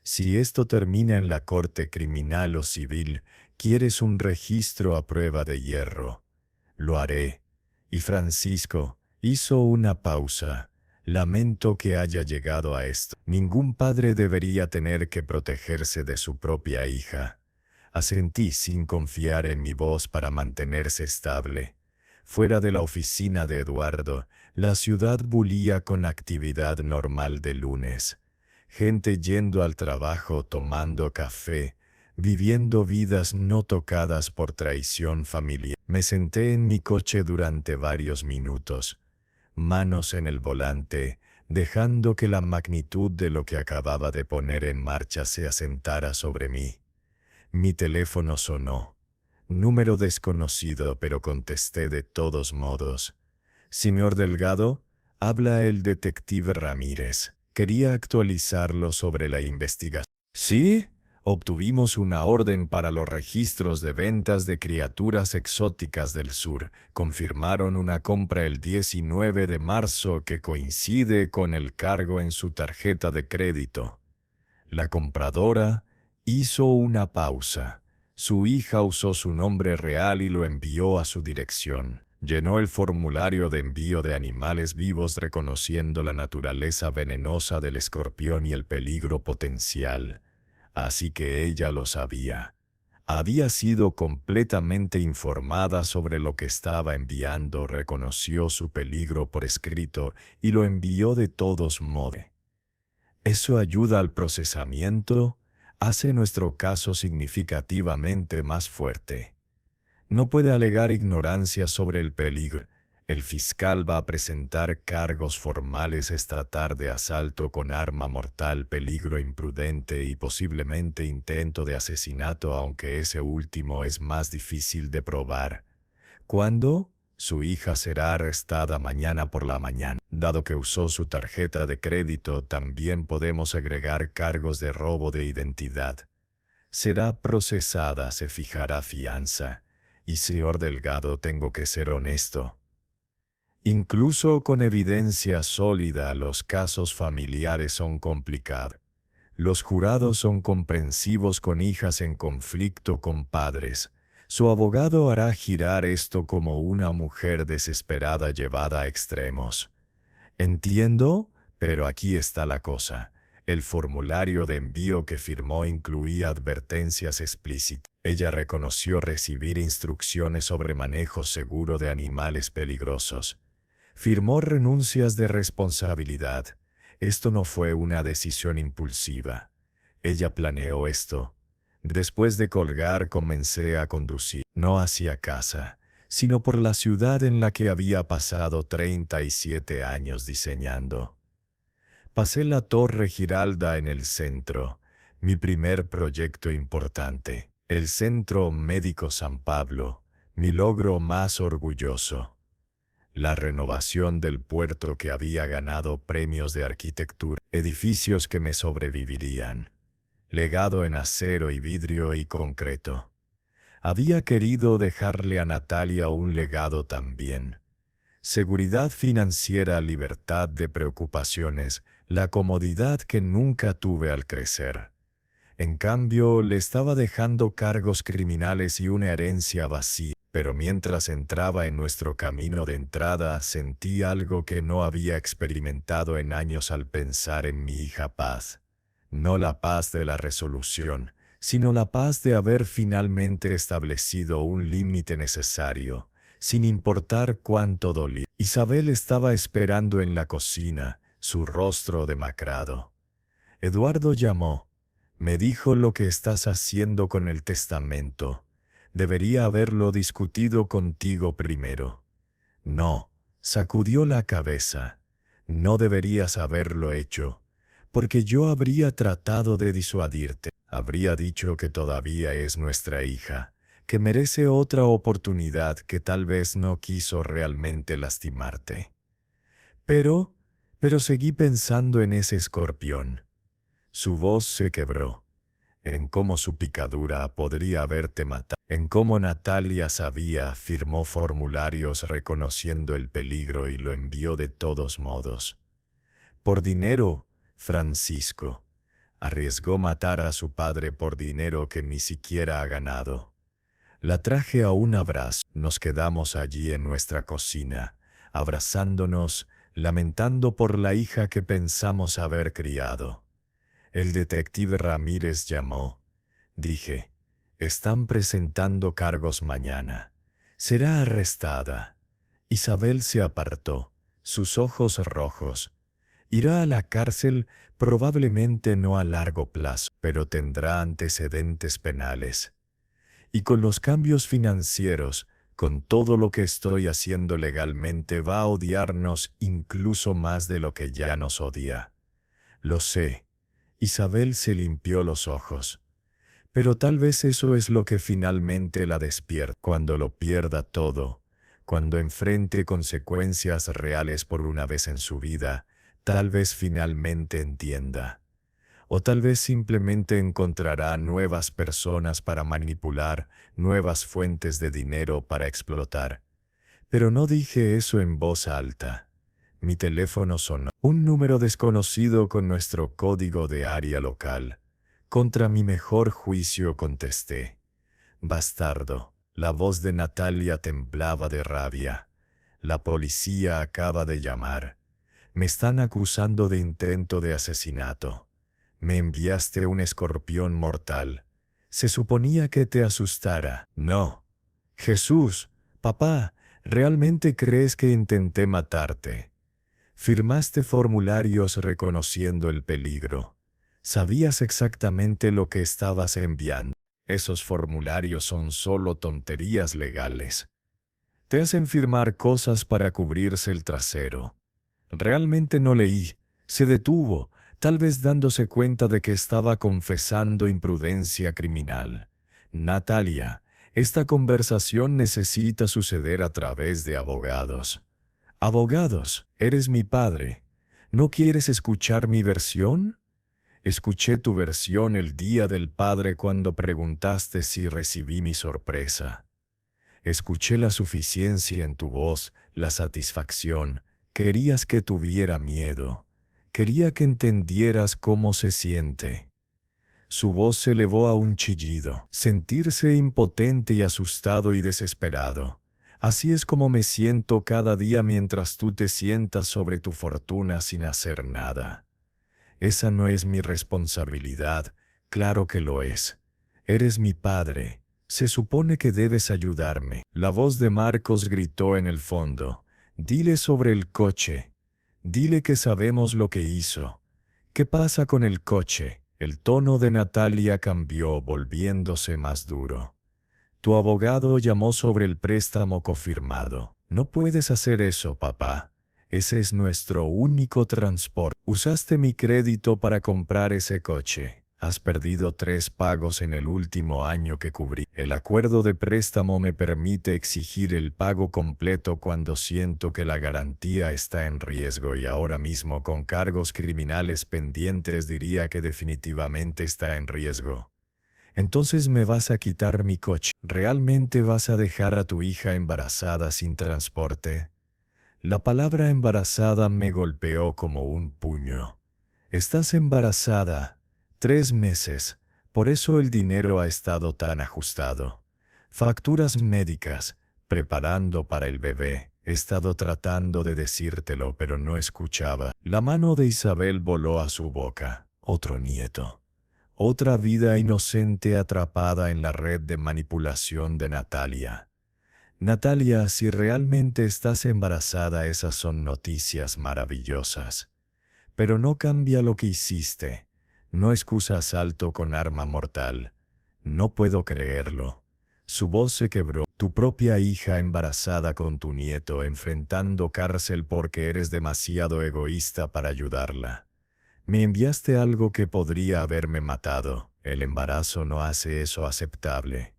[SPEAKER 1] Si esto termina en la corte criminal o civil, quieres un registro a prueba de hierro. Lo haré. Y Francisco hizo una pausa. Lamento que haya llegado a esto. Ningún padre debería tener que protegerse de su propia hija. Asentí sin confiar en mi voz para mantenerse estable. Fuera de la oficina de Eduardo, la ciudad bullía con actividad normal de lunes. Gente yendo al trabajo, tomando café, viviendo vidas no tocadas por traición familiar. Me senté en mi coche durante varios minutos, manos en el volante, dejando que la magnitud de lo que acababa de poner en marcha se asentara sobre mí. Mi teléfono sonó. Número desconocido, pero contesté de todos modos. Señor Delgado, habla el detective Ramírez. Quería actualizarlo sobre la investigación. ¿Sí? Obtuvimos una orden para los registros de ventas de criaturas exóticas del sur. Confirmaron una compra el 19 de marzo que coincide con el cargo en su tarjeta de crédito. La compradora hizo una pausa. Su hija usó su nombre real y lo envió a su dirección. Llenó el formulario de envío de animales vivos reconociendo la naturaleza venenosa del escorpión y el peligro potencial. Así que ella lo sabía. Había sido completamente informada sobre lo que estaba enviando, reconoció su peligro por escrito y lo envió de todos modos. Eso ayuda al procesamiento, hace nuestro caso significativamente más fuerte. No puede alegar ignorancia sobre el peligro. El fiscal va a presentar cargos formales esta tarde: asalto con arma mortal, peligro imprudente y posiblemente intento de asesinato, aunque ese último es más difícil de probar. ¿Cuándo? Su hija será arrestada mañana por la mañana. Dado que usó su tarjeta de crédito, también podemos agregar cargos de robo de identidad. Será procesada, se fijará fianza. Y señor Delgado, tengo que ser honesto. Incluso con evidencia sólida, los casos familiares son complicados. Los jurados son comprensivos con hijas en conflicto con padres. Su abogado hará girar esto como una mujer desesperada llevada a extremos. Entiendo, pero aquí está la cosa. El formulario de envío que firmó incluía advertencias explícitas. Ella reconoció recibir instrucciones sobre manejo seguro de animales peligrosos. Firmó renuncias de responsabilidad. Esto no fue una decisión impulsiva. Ella planeó esto. Después de colgar, comencé a conducir, no hacia casa, sino por la ciudad en la que había pasado 37 años diseñando. Pasé la Torre Giralda en el centro, mi primer proyecto importante. El Centro Médico San Pablo, mi logro más orgulloso. La renovación del puerto que había ganado premios de arquitectura, edificios que me sobrevivirían. Legado en acero y vidrio y concreto. Había querido dejarle a Natalia un legado también. Seguridad financiera, libertad de preocupaciones, la comodidad que nunca tuve al crecer. En cambio, le estaba dejando cargos criminales y una herencia vacía. Pero mientras entraba en nuestro camino de entrada, sentí algo que no había experimentado en años al pensar en mi hija Paz. No la paz de la resolución, sino la paz de haber finalmente establecido un límite necesario, sin importar cuánto dolía. Isabel estaba esperando en la cocina, su rostro demacrado. Eduardo llamó. Me dijo: lo que estás haciendo con el testamento. Debería haberlo discutido contigo primero. No, sacudió la cabeza. No deberías haberlo hecho, porque yo habría tratado de disuadirte. Habría dicho que todavía es nuestra hija, que merece otra oportunidad, que tal vez no quiso realmente lastimarte. Pero, pero seguí pensando en ese escorpión. Su voz se quebró, en cómo su picadura podría haberte matado, en cómo Natalia sabía, firmó formularios reconociendo el peligro y lo envió de todos modos. Por dinero, Francisco. Arriesgó matar a su padre por dinero que ni siquiera ha ganado. La traje a un abrazo. Nos quedamos allí en nuestra cocina, abrazándonos, lamentando por la hija que pensamos haber criado. El detective Ramírez llamó. Dije, están presentando cargos mañana. Será arrestada. Isabel se apartó, sus ojos rojos. Irá a la cárcel, probablemente no a largo plazo, pero tendrá antecedentes penales. Y con los cambios financieros, con todo lo que estoy haciendo legalmente, va a odiarnos incluso más de lo que ya nos odia. Lo sé. Isabel se limpió los ojos. Pero tal vez eso es lo que finalmente la despierta. Cuando lo pierda todo, cuando enfrente consecuencias reales por una vez en su vida, tal vez finalmente entienda. O tal vez simplemente encontrará nuevas personas para manipular, nuevas fuentes de dinero para explotar. Pero no dije eso en voz alta. Mi teléfono sonó. Un número desconocido con nuestro código de área local. Contra mi mejor juicio contesté. Bastardo. La voz de Natalia temblaba de rabia. La policía acaba de llamar. Me están acusando de intento de asesinato. Me enviaste un escorpión mortal. Se suponía que te asustara. No. Jesús, papá, ¿realmente crees que intenté matarte? Firmaste formularios reconociendo el peligro. Sabías exactamente lo que estabas enviando. Esos formularios son solo tonterías legales. Te hacen firmar cosas para cubrirse el trasero. Realmente no leí. Se detuvo, tal vez dándose cuenta de que estaba confesando imprudencia criminal. Natalia, esta conversación necesita suceder a través de abogados. Abogados, eres mi padre. ¿No quieres escuchar mi versión? Escuché tu versión el día del padre cuando preguntaste si recibí mi sorpresa. Escuché la suficiencia en tu voz, la satisfacción. Querías que tuviera miedo. Quería que entendieras cómo se siente. Su voz se elevó a un chillido. Sentirse impotente y asustado y desesperado. Así es como me siento cada día mientras tú te sientas sobre tu fortuna sin hacer nada. Esa no es mi responsabilidad, claro que lo es. Eres mi padre. Se supone que debes ayudarme. La voz de Marcos gritó en el fondo. Dile sobre el coche. Dile que sabemos lo que hizo. ¿Qué pasa con el coche? El tono de Natalia cambió, volviéndose más duro. Tu abogado llamó sobre el préstamo cofirmado. No puedes hacer eso, papá. Ese es nuestro único transporte. Usaste mi crédito para comprar ese coche. Has perdido 3 pagos en el último año que cubrí. El acuerdo de préstamo me permite exigir el pago completo cuando siento que la garantía está en riesgo, y ahora mismo con cargos criminales pendientes diría que definitivamente está en riesgo. Entonces me vas a quitar mi coche. ¿Realmente vas a dejar a tu hija embarazada sin transporte? La palabra embarazada me golpeó como un puño. Estás embarazada. 3 meses. Por eso el dinero ha estado tan ajustado. Facturas médicas. Preparando para el bebé. He estado tratando de decírtelo, pero no escuchaba. La mano de Isabel voló a su boca. Otro nieto. Otra vida inocente atrapada en la red de manipulación de Natalia. Natalia, si realmente estás embarazada, esas son noticias maravillosas. Pero no cambia lo que hiciste. No excusa asalto con arma mortal. No puedo creerlo. Su voz se quebró. Tu propia hija embarazada con tu nieto enfrentando cárcel porque eres demasiado egoísta para ayudarla. Me enviaste algo que podría haberme matado. El embarazo no hace eso aceptable.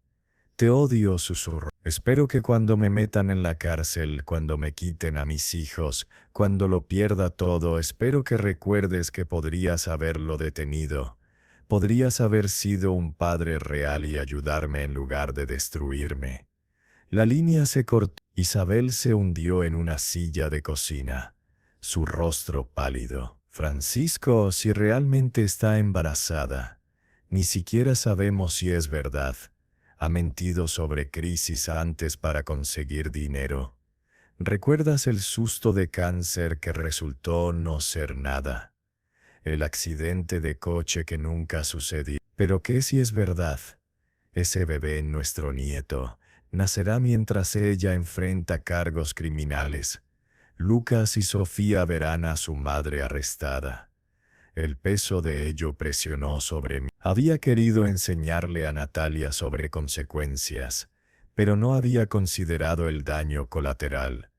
[SPEAKER 1] Te odio, susurro. Espero que cuando me metan en la cárcel, cuando me quiten a mis hijos, cuando lo pierda todo, espero que recuerdes que podrías haberlo detenido. Podrías haber sido un padre real y ayudarme en lugar de destruirme. La línea se cortó. Isabel se hundió en una silla de cocina, su rostro pálido. Francisco, si realmente está embarazada, ni siquiera sabemos si es verdad. Ha mentido sobre crisis antes para conseguir dinero. ¿Recuerdas el susto de cáncer que resultó no ser nada? El accidente de coche que nunca sucedió. Pero ¿qué si es verdad? Ese bebé, nuestro nieto, nacerá mientras ella enfrenta cargos criminales. Lucas y Sofía verán a su madre arrestada. El peso de ello presionó sobre mí. Había querido enseñarle a Natalia sobre consecuencias, pero no había considerado el daño colateral.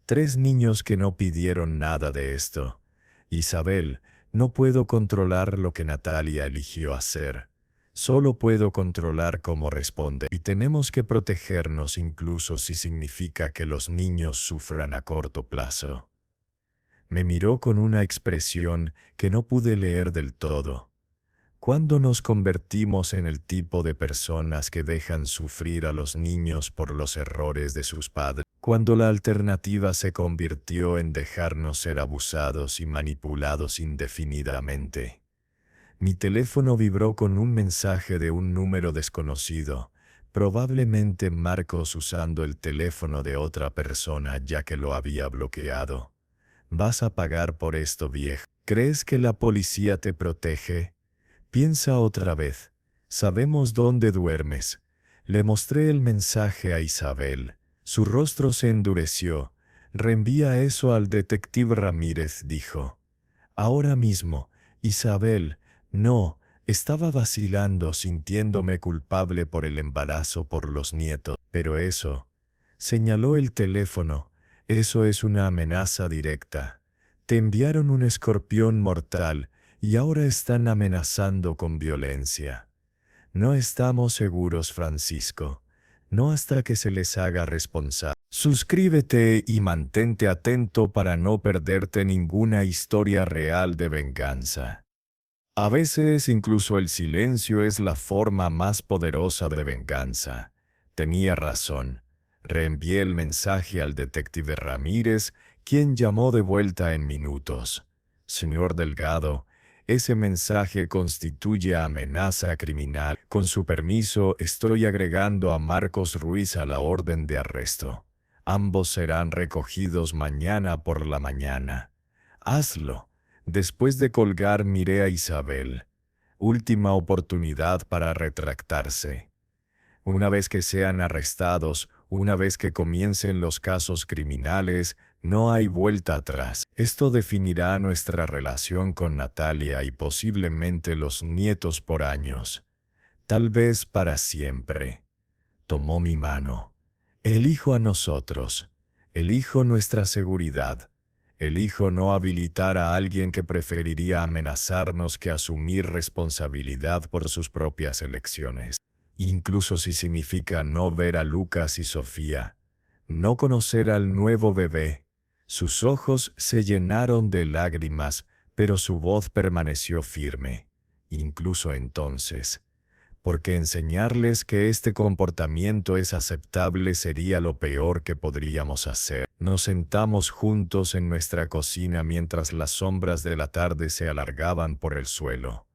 [SPEAKER 1] 3 niños que no pidieron nada de esto. Isabel, no puedo controlar lo que Natalia eligió hacer. Solo puedo controlar cómo responde. Y tenemos que protegernos incluso si significa que los niños sufran a corto plazo. Me miró con una expresión que no pude leer del todo. ¿Cuándo nos convertimos en el tipo de personas que dejan sufrir a los niños por los errores de sus padres? Cuando la alternativa se convirtió en dejarnos ser abusados y manipulados indefinidamente. Mi teléfono vibró con un mensaje de un número desconocido, probablemente Marcos usando el teléfono de otra persona ya que lo había bloqueado. Vas a pagar por esto, viejo. ¿Crees que la policía te protege? Piensa otra vez. Sabemos dónde duermes. Le mostré el mensaje a Isabel. Su rostro se endureció. Reenvía eso al detective Ramírez, dijo. Ahora mismo. Isabel, no. Estaba vacilando, sintiéndome culpable por el embarazo por los nietos. Pero eso. Señaló el teléfono. Eso es una amenaza directa. Te enviaron un escorpión mortal y ahora están amenazando con violencia. No estamos seguros, Francisco. No hasta que se les haga responsable. Suscríbete y mantente atento para no perderte ninguna historia real de venganza. A veces incluso el silencio es la forma más poderosa de venganza. Tenía razón. Reenvié el mensaje al detective Ramírez, quien llamó de vuelta en minutos. Señor Delgado, ese mensaje constituye amenaza criminal. Con su permiso, estoy agregando a Marcos Ruiz a la orden de arresto. Ambos serán recogidos mañana por la mañana. Hazlo. Después de colgar miré a Isabel. Última oportunidad para retractarse. Una vez que sean arrestados, una vez que comiencen los casos criminales, no hay vuelta atrás. Esto definirá nuestra relación con Natalia y posiblemente los nietos por años. Tal vez para siempre. Tomó mi mano. Elijo a nosotros. Elijo nuestra seguridad. Elijo no habilitar a alguien que preferiría amenazarnos que asumir responsabilidad por sus propias elecciones. Incluso si significa no ver a Lucas y Sofía, no conocer al nuevo bebé. Sus ojos se llenaron de lágrimas, pero su voz permaneció firme, incluso entonces. Porque enseñarles que este comportamiento es aceptable sería lo peor que podríamos hacer. Nos sentamos juntos en nuestra cocina mientras las sombras de la tarde se alargaban por el suelo.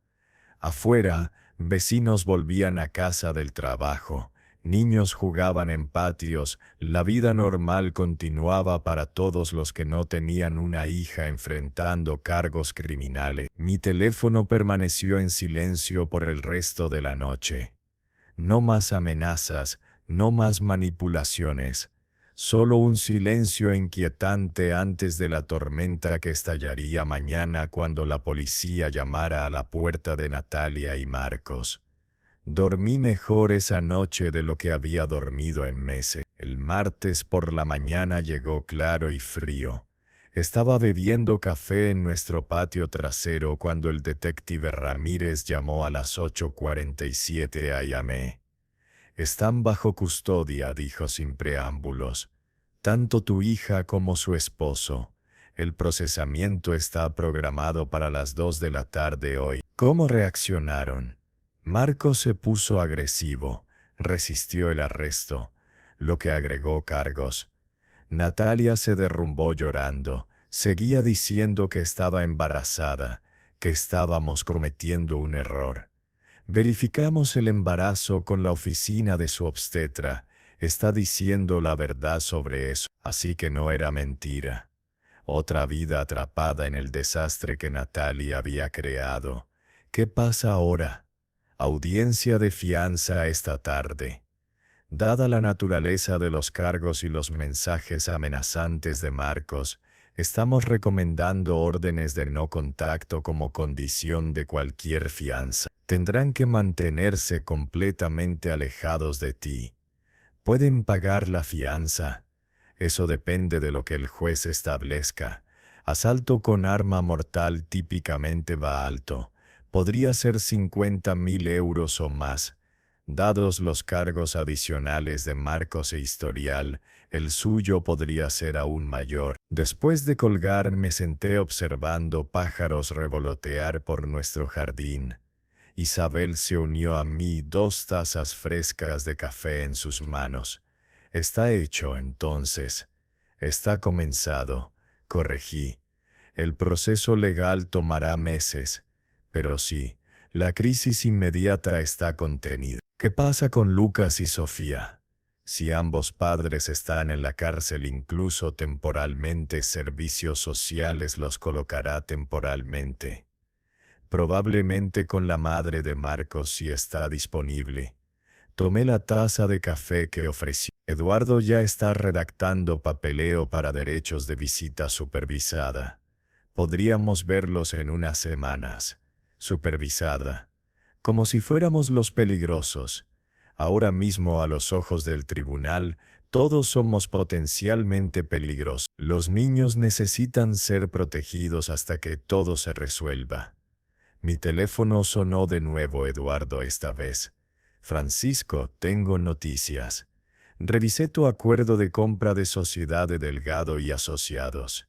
[SPEAKER 1] Afuera, vecinos volvían a casa del trabajo, niños jugaban en patios, la vida normal continuaba para todos los que no tenían una hija enfrentando cargos criminales. Mi teléfono permaneció en silencio por el resto de la noche. No más amenazas, no más manipulaciones. Solo un silencio inquietante antes de la tormenta que estallaría mañana cuando la policía llamara a la puerta de Natalia y Marcos. Dormí mejor esa noche de lo que había dormido en meses. El martes por la mañana llegó claro y frío. Estaba bebiendo café en nuestro patio trasero cuando el detective Ramírez llamó a las 8:47 a.m. Están bajo custodia, dijo sin preámbulos. Tanto tu hija como su esposo. El procesamiento está programado para las 2 de la tarde hoy. ¿Cómo reaccionaron? Marcos se puso agresivo, resistió el arresto, lo que agregó cargos. Natalia se derrumbó llorando, seguía diciendo que estaba embarazada, que estábamos cometiendo un error. Verificamos el embarazo con la oficina de su obstetra. Está diciendo la verdad sobre eso, así que no era mentira. Otra vida atrapada en el desastre que Natalia había creado. ¿Qué pasa ahora? Audiencia de fianza esta tarde. Dada la naturaleza de los cargos y los mensajes amenazantes de Marcos, estamos recomendando órdenes de no contacto como condición de cualquier fianza. Tendrán que mantenerse completamente alejados de ti. ¿Pueden pagar la fianza? Eso depende de lo que el juez establezca. Asalto con arma mortal típicamente va alto. Podría ser 50.000 euros o más. Dados los cargos adicionales de Marcos e historial, el suyo podría ser aún mayor. Después de colgar me senté observando pájaros revolotear por nuestro jardín. Isabel se unió a mí, 2 tazas frescas de café en sus manos. Está hecho entonces. Está comenzado. Corregí. El proceso legal tomará meses. Pero sí, la crisis inmediata está contenida. ¿Qué pasa con Lucas y Sofía? Si ambos padres están en la cárcel incluso temporalmente, Servicios Sociales los colocará temporalmente. Probablemente con la madre de Marcos si está disponible. Tomé la taza de café que ofreció. Eduardo ya está redactando papeleo para derechos de visita supervisada. Podríamos verlos en unas semanas. Supervisada. Como si fuéramos los peligrosos. Ahora mismo a los ojos del tribunal, todos somos potencialmente peligrosos. Los niños necesitan ser protegidos hasta que todo se resuelva. Mi teléfono sonó de nuevo, Eduardo, esta vez. Francisco, tengo noticias. Revisé tu acuerdo de compra de Sociedad de Delgado y Asociados.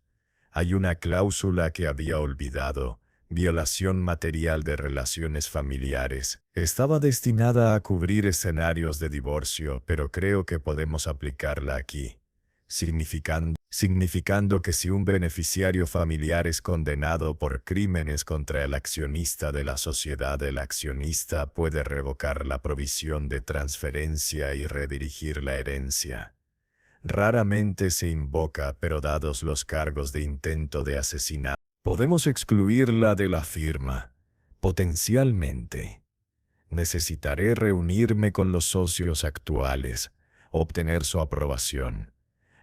[SPEAKER 1] Hay una cláusula que había olvidado. Violación material de relaciones familiares. Estaba destinada a cubrir escenarios de divorcio, pero creo que podemos aplicarla aquí. Significando que si un beneficiario familiar es condenado por crímenes contra el accionista de la sociedad, el accionista puede revocar la provisión de transferencia y redirigir la herencia. Raramente se invoca, pero dados los cargos de intento de asesinato, podemos excluirla de la firma. Potencialmente. Necesitaré reunirme con los socios actuales, obtener su aprobación.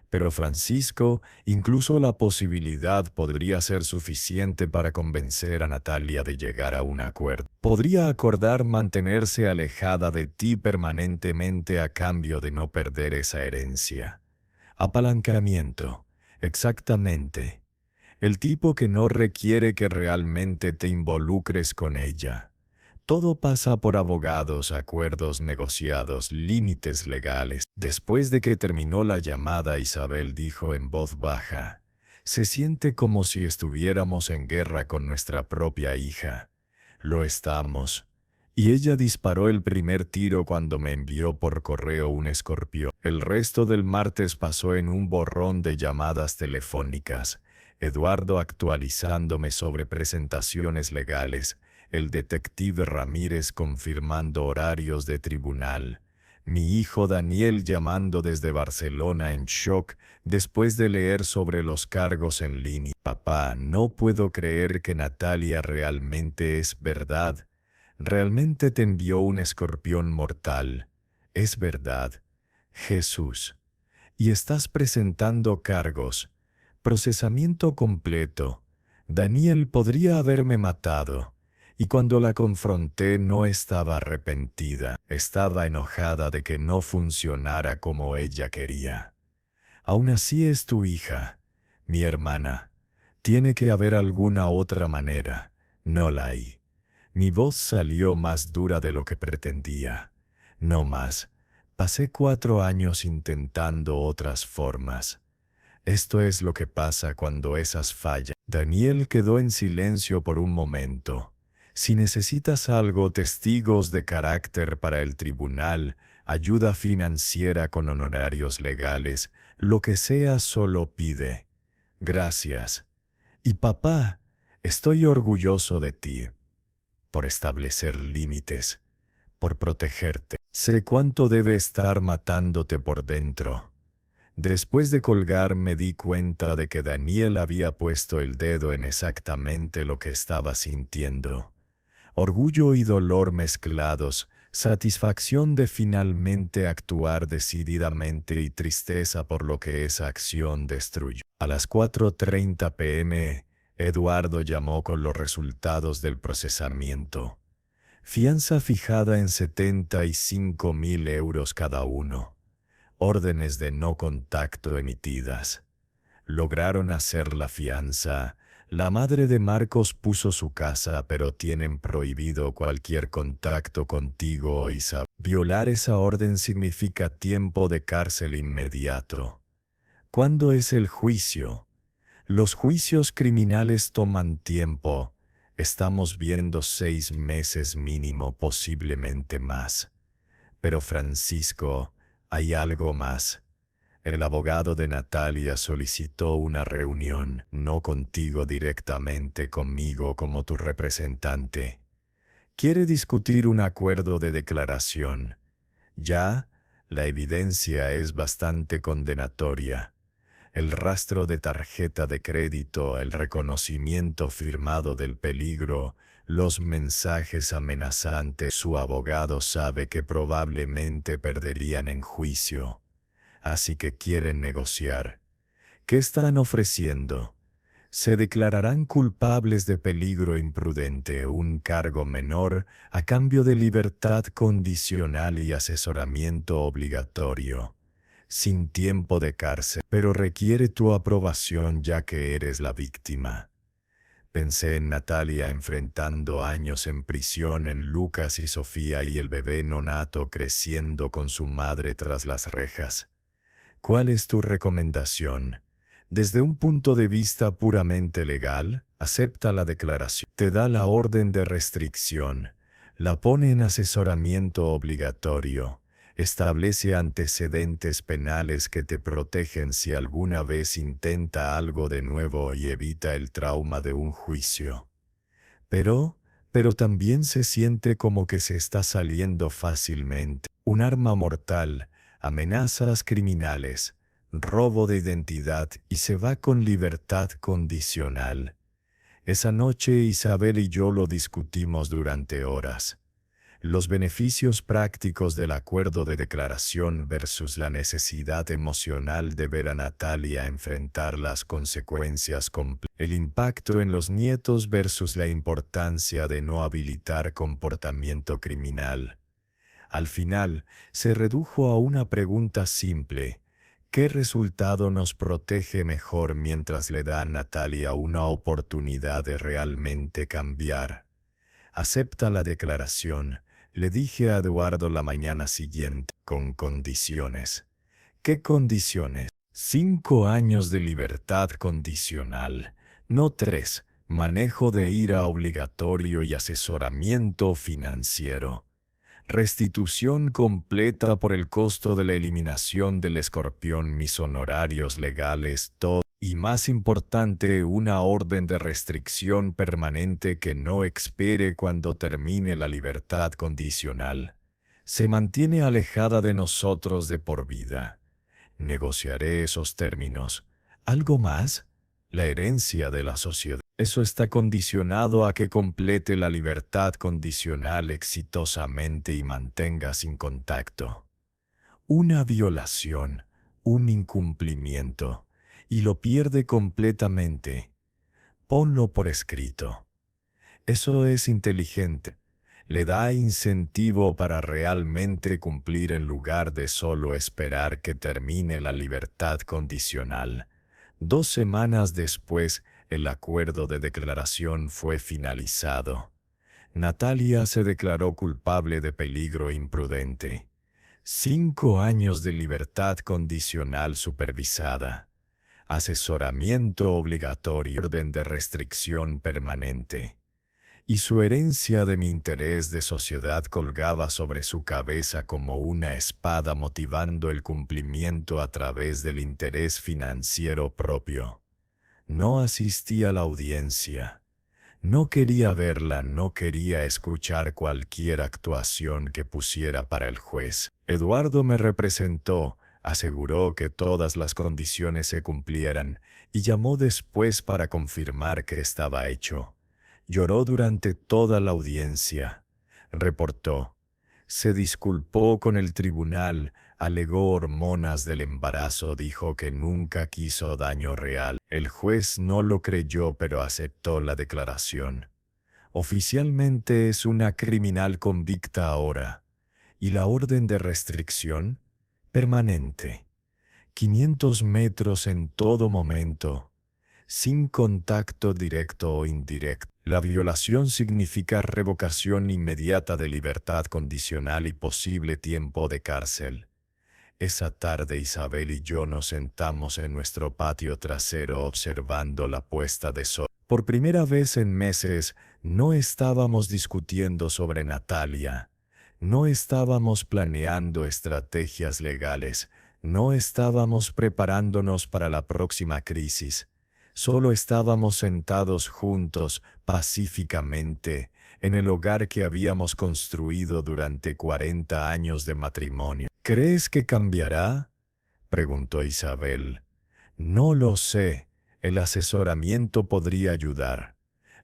[SPEAKER 1] Pero Francisco, incluso la posibilidad podría ser suficiente para convencer a Natalia de llegar a un acuerdo. Podría acordar mantenerse alejada de ti permanentemente a cambio de no perder esa herencia. Apalancamiento. Exactamente. El tipo que no requiere que realmente te involucres con ella. Todo pasa por abogados, acuerdos negociados, límites legales. Después de que terminó la llamada, Isabel dijo en voz baja, «Se siente como si estuviéramos en guerra con nuestra propia hija. Lo estamos». Y ella disparó el primer tiro cuando me envió por correo un escorpión. El resto del martes pasó en un borrón de llamadas telefónicas. Eduardo actualizándome sobre presentaciones legales. El detective Ramírez confirmando horarios de tribunal. Mi hijo Daniel llamando desde Barcelona en shock después de leer sobre los cargos en línea. Papá, no puedo creer que Natalia realmente es verdad. Realmente te envió un escorpión mortal. Es verdad. Jesús. Y estás presentando cargos. Procesamiento completo. Daniel podría haberme matado. Y cuando la confronté no estaba arrepentida, estaba enojada de que no funcionara como ella quería. Aún así es tu hija, mi hermana. Tiene que haber alguna otra manera. No la hay. Mi voz salió más dura de lo que pretendía. No más. Pasé 4 años intentando otras formas. Esto es lo que pasa cuando esas fallan. Daniel quedó en silencio por un momento. Si necesitas algo, testigos de carácter para el tribunal, ayuda financiera con honorarios legales, lo que sea, solo pide. Gracias. Y papá, estoy orgulloso de ti, por establecer límites, por protegerte. Sé cuánto debe estar matándote por dentro. Después de colgar me di cuenta de que Daniel había puesto el dedo en exactamente lo que estaba sintiendo. Orgullo y dolor mezclados, satisfacción de finalmente actuar decididamente y tristeza por lo que esa acción destruyó. A las 4:30 p.m., Eduardo llamó con los resultados del procesamiento. Fianza fijada en 75.000 euros cada uno. Órdenes de no contacto emitidas. Lograron hacer la fianza. La madre de Marcos puso su casa, pero tienen prohibido cualquier contacto contigo, Isa. Violar esa orden significa tiempo de cárcel inmediato. ¿Cuándo es el juicio? Los juicios criminales toman tiempo. Estamos viendo 6 meses mínimo, posiblemente más. Pero Francisco, hay algo más. El abogado de Natalia solicitó una reunión, no contigo directamente, conmigo como tu representante. Quiere discutir un acuerdo de declaración. Ya, la evidencia es bastante condenatoria. El rastro de tarjeta de crédito, el reconocimiento firmado del peligro, los mensajes amenazantes. Su abogado sabe que probablemente perderían en juicio. Así que quieren negociar. ¿Qué están ofreciendo? Se declararán culpables de peligro imprudente, un cargo menor, a cambio de libertad condicional y asesoramiento obligatorio. Sin tiempo de cárcel, pero requiere tu aprobación ya que eres la víctima. Pensé en Natalia enfrentando años en prisión, en Lucas y Sofía y el bebé nonato creciendo con su madre tras las rejas. ¿Cuál es tu recomendación? Desde un punto de vista puramente legal, acepta la declaración. Te da la orden de restricción. La pone en asesoramiento obligatorio. Establece antecedentes penales que te protegen si alguna vez intenta algo de nuevo y evita el trauma de un juicio. Pero también se siente como que se está saliendo fácilmente. Un arma mortal, amenazas criminales, robo de identidad y se va con libertad condicional. Esa noche Isabel y yo lo discutimos durante horas. Los beneficios prácticos del acuerdo de declaración versus la necesidad emocional de ver a Natalia enfrentar las consecuencias el impacto en los nietos versus la importancia de no habilitar comportamiento criminal. Al final, se redujo a una pregunta simple. ¿Qué resultado nos protege mejor mientras le da a Natalia una oportunidad de realmente cambiar? Acepta la declaración, le dije a Eduardo la mañana siguiente, con condiciones. ¿Qué condiciones? 5 años de libertad condicional, no 3, manejo de ira obligatorio y asesoramiento financiero. Restitución completa por el costo de la eliminación del escorpión, mis honorarios legales, todo. Y más importante, una orden de restricción permanente que no expire cuando termine la libertad condicional. Se mantiene alejada de nosotros de por vida. Negociaré esos términos. ¿Algo más? La herencia de la sociedad. Eso está condicionado a que complete la libertad condicional exitosamente y mantenga sin contacto. Una violación, un incumplimiento, y lo pierde completamente. Ponlo por escrito. Eso es inteligente. Le da incentivo para realmente cumplir en lugar de solo esperar que termine la libertad condicional. 2 semanas después, el acuerdo de declaración fue finalizado. Natalia se declaró culpable de peligro imprudente. 5 años de libertad condicional supervisada. Asesoramiento obligatorio, orden de restricción permanente. Y su herencia de mi interés de sociedad colgaba sobre su cabeza como una espada motivando el cumplimiento a través del interés financiero propio. No asistí a la audiencia. No quería verla, no quería escuchar cualquier actuación que pusiera para el juez. Eduardo me representó, aseguró que todas las condiciones se cumplieran y llamó después para confirmar que estaba hecho. Lloró durante toda la audiencia. Reportó. Se disculpó con el tribunal, alegó hormonas del embarazo, dijo que nunca quiso daño real. El juez no lo creyó, pero aceptó la declaración. Oficialmente es una criminal convicta ahora. ¿Y la orden de restricción? Permanente. 500 metros en todo momento, sin contacto directo o indirecto. La violación significa revocación inmediata de libertad condicional y posible tiempo de cárcel. Esa tarde Isabel y yo nos sentamos en nuestro patio trasero observando la puesta de sol. Por primera vez en meses, no estábamos discutiendo sobre Natalia. No estábamos planeando estrategias legales. No estábamos preparándonos para la próxima crisis. Solo estábamos sentados juntos, pacíficamente, en el hogar que habíamos construido durante 40 años de matrimonio. ¿Crees que cambiará?, preguntó Isabel. No lo sé. El asesoramiento podría ayudar.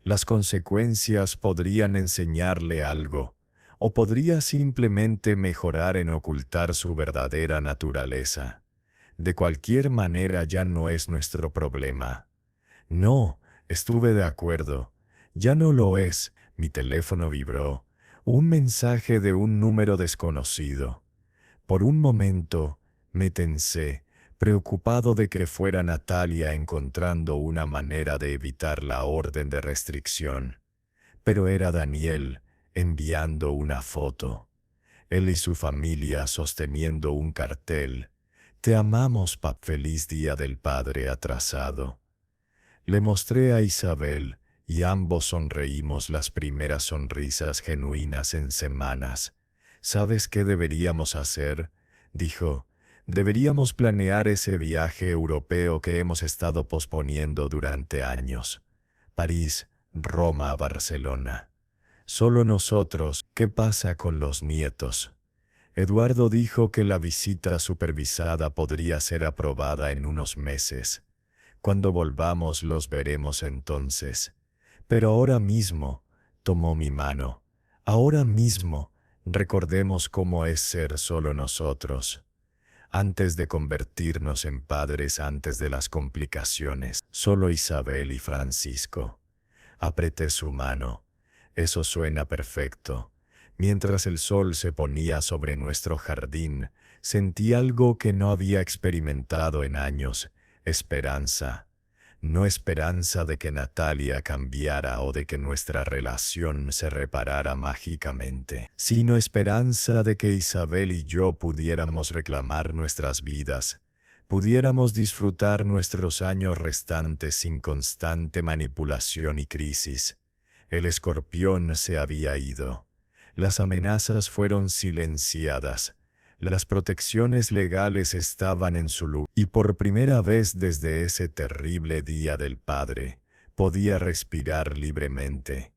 [SPEAKER 1] Las consecuencias podrían enseñarle algo, o podría simplemente mejorar en ocultar su verdadera naturaleza. De cualquier manera ya no es nuestro problema. No, estuve de acuerdo. Ya no lo es. Mi teléfono vibró. Un mensaje de un número desconocido. Por un momento, me tensé, preocupado de que fuera Natalia encontrando una manera de evitar la orden de restricción. Pero era Daniel, enviando una foto. Él y su familia sosteniendo un cartel. Te amamos, pap. Feliz Día del Padre atrasado. Le mostré a Isabel, y ambos sonreímos las primeras sonrisas genuinas en semanas. ¿Sabes qué deberíamos hacer?, dijo. Deberíamos planear ese viaje europeo que hemos estado posponiendo durante años. París, Roma, Barcelona. Solo nosotros. ¿Qué pasa con los nietos? Eduardo dijo que la visita supervisada podría ser aprobada en unos meses. Cuando volvamos los veremos entonces. Pero ahora mismo, tomó mi mano. Ahora mismo, recordemos cómo es ser solo nosotros. Antes de convertirnos en padres, antes de las complicaciones, solo Isabel y Francisco. Apreté su mano. Eso suena perfecto. Mientras el sol se ponía sobre nuestro jardín, sentí algo que no había experimentado en años: esperanza. No esperanza de que Natalia cambiara o de que nuestra relación se reparara mágicamente, sino esperanza de que Isabel y yo pudiéramos reclamar nuestras vidas, pudiéramos disfrutar nuestros años restantes sin constante manipulación y crisis. El escorpión se había ido. Las amenazas fueron silenciadas. Las protecciones legales estaban en su lugar, y por primera vez desde ese terrible Día del Padre, podía respirar libremente.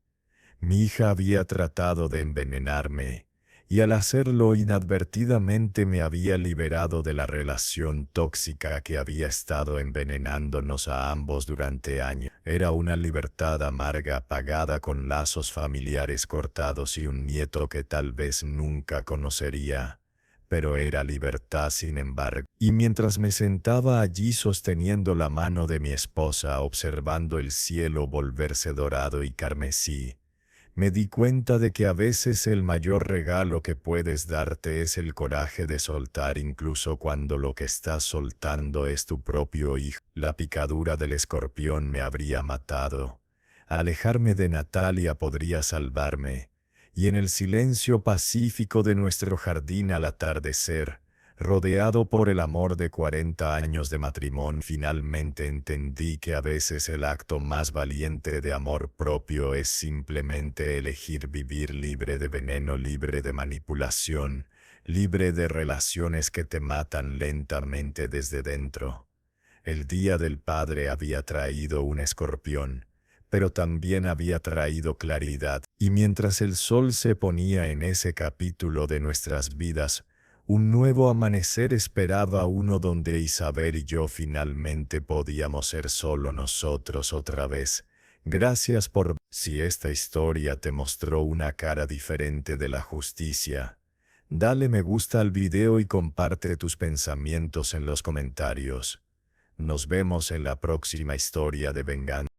[SPEAKER 1] Mi hija había tratado de envenenarme, y al hacerlo inadvertidamente me había liberado de la relación tóxica que había estado envenenándonos a ambos durante años. Era una libertad amarga pagada con lazos familiares cortados y un nieto que tal vez nunca conocería. Pero era libertad sin embargo. Y mientras me sentaba allí sosteniendo la mano de mi esposa, observando el cielo volverse dorado y carmesí, Me di cuenta de que a veces el mayor regalo que puedes darte es el coraje de soltar incluso cuando lo que estás soltando es tu propio hijo. La picadura del escorpión me habría matado. Alejarme de Natalia podría salvarme. Y en el silencio pacífico de nuestro jardín al atardecer, rodeado por el amor de 40 años de matrimonio, finalmente entendí que a veces el acto más valiente de amor propio es simplemente elegir vivir libre de veneno, libre de manipulación, libre de relaciones que te matan lentamente desde dentro. El Día del Padre había traído un escorpión, pero también había traído claridad, y mientras el sol se ponía en ese capítulo de nuestras vidas, un nuevo amanecer esperaba uno donde Isabel y yo finalmente podíamos ser solo nosotros otra vez. Gracias por... Si esta historia te mostró una cara diferente de la justicia, dale me gusta al video y comparte tus pensamientos en los comentarios. Nos vemos en la próxima historia de venganza.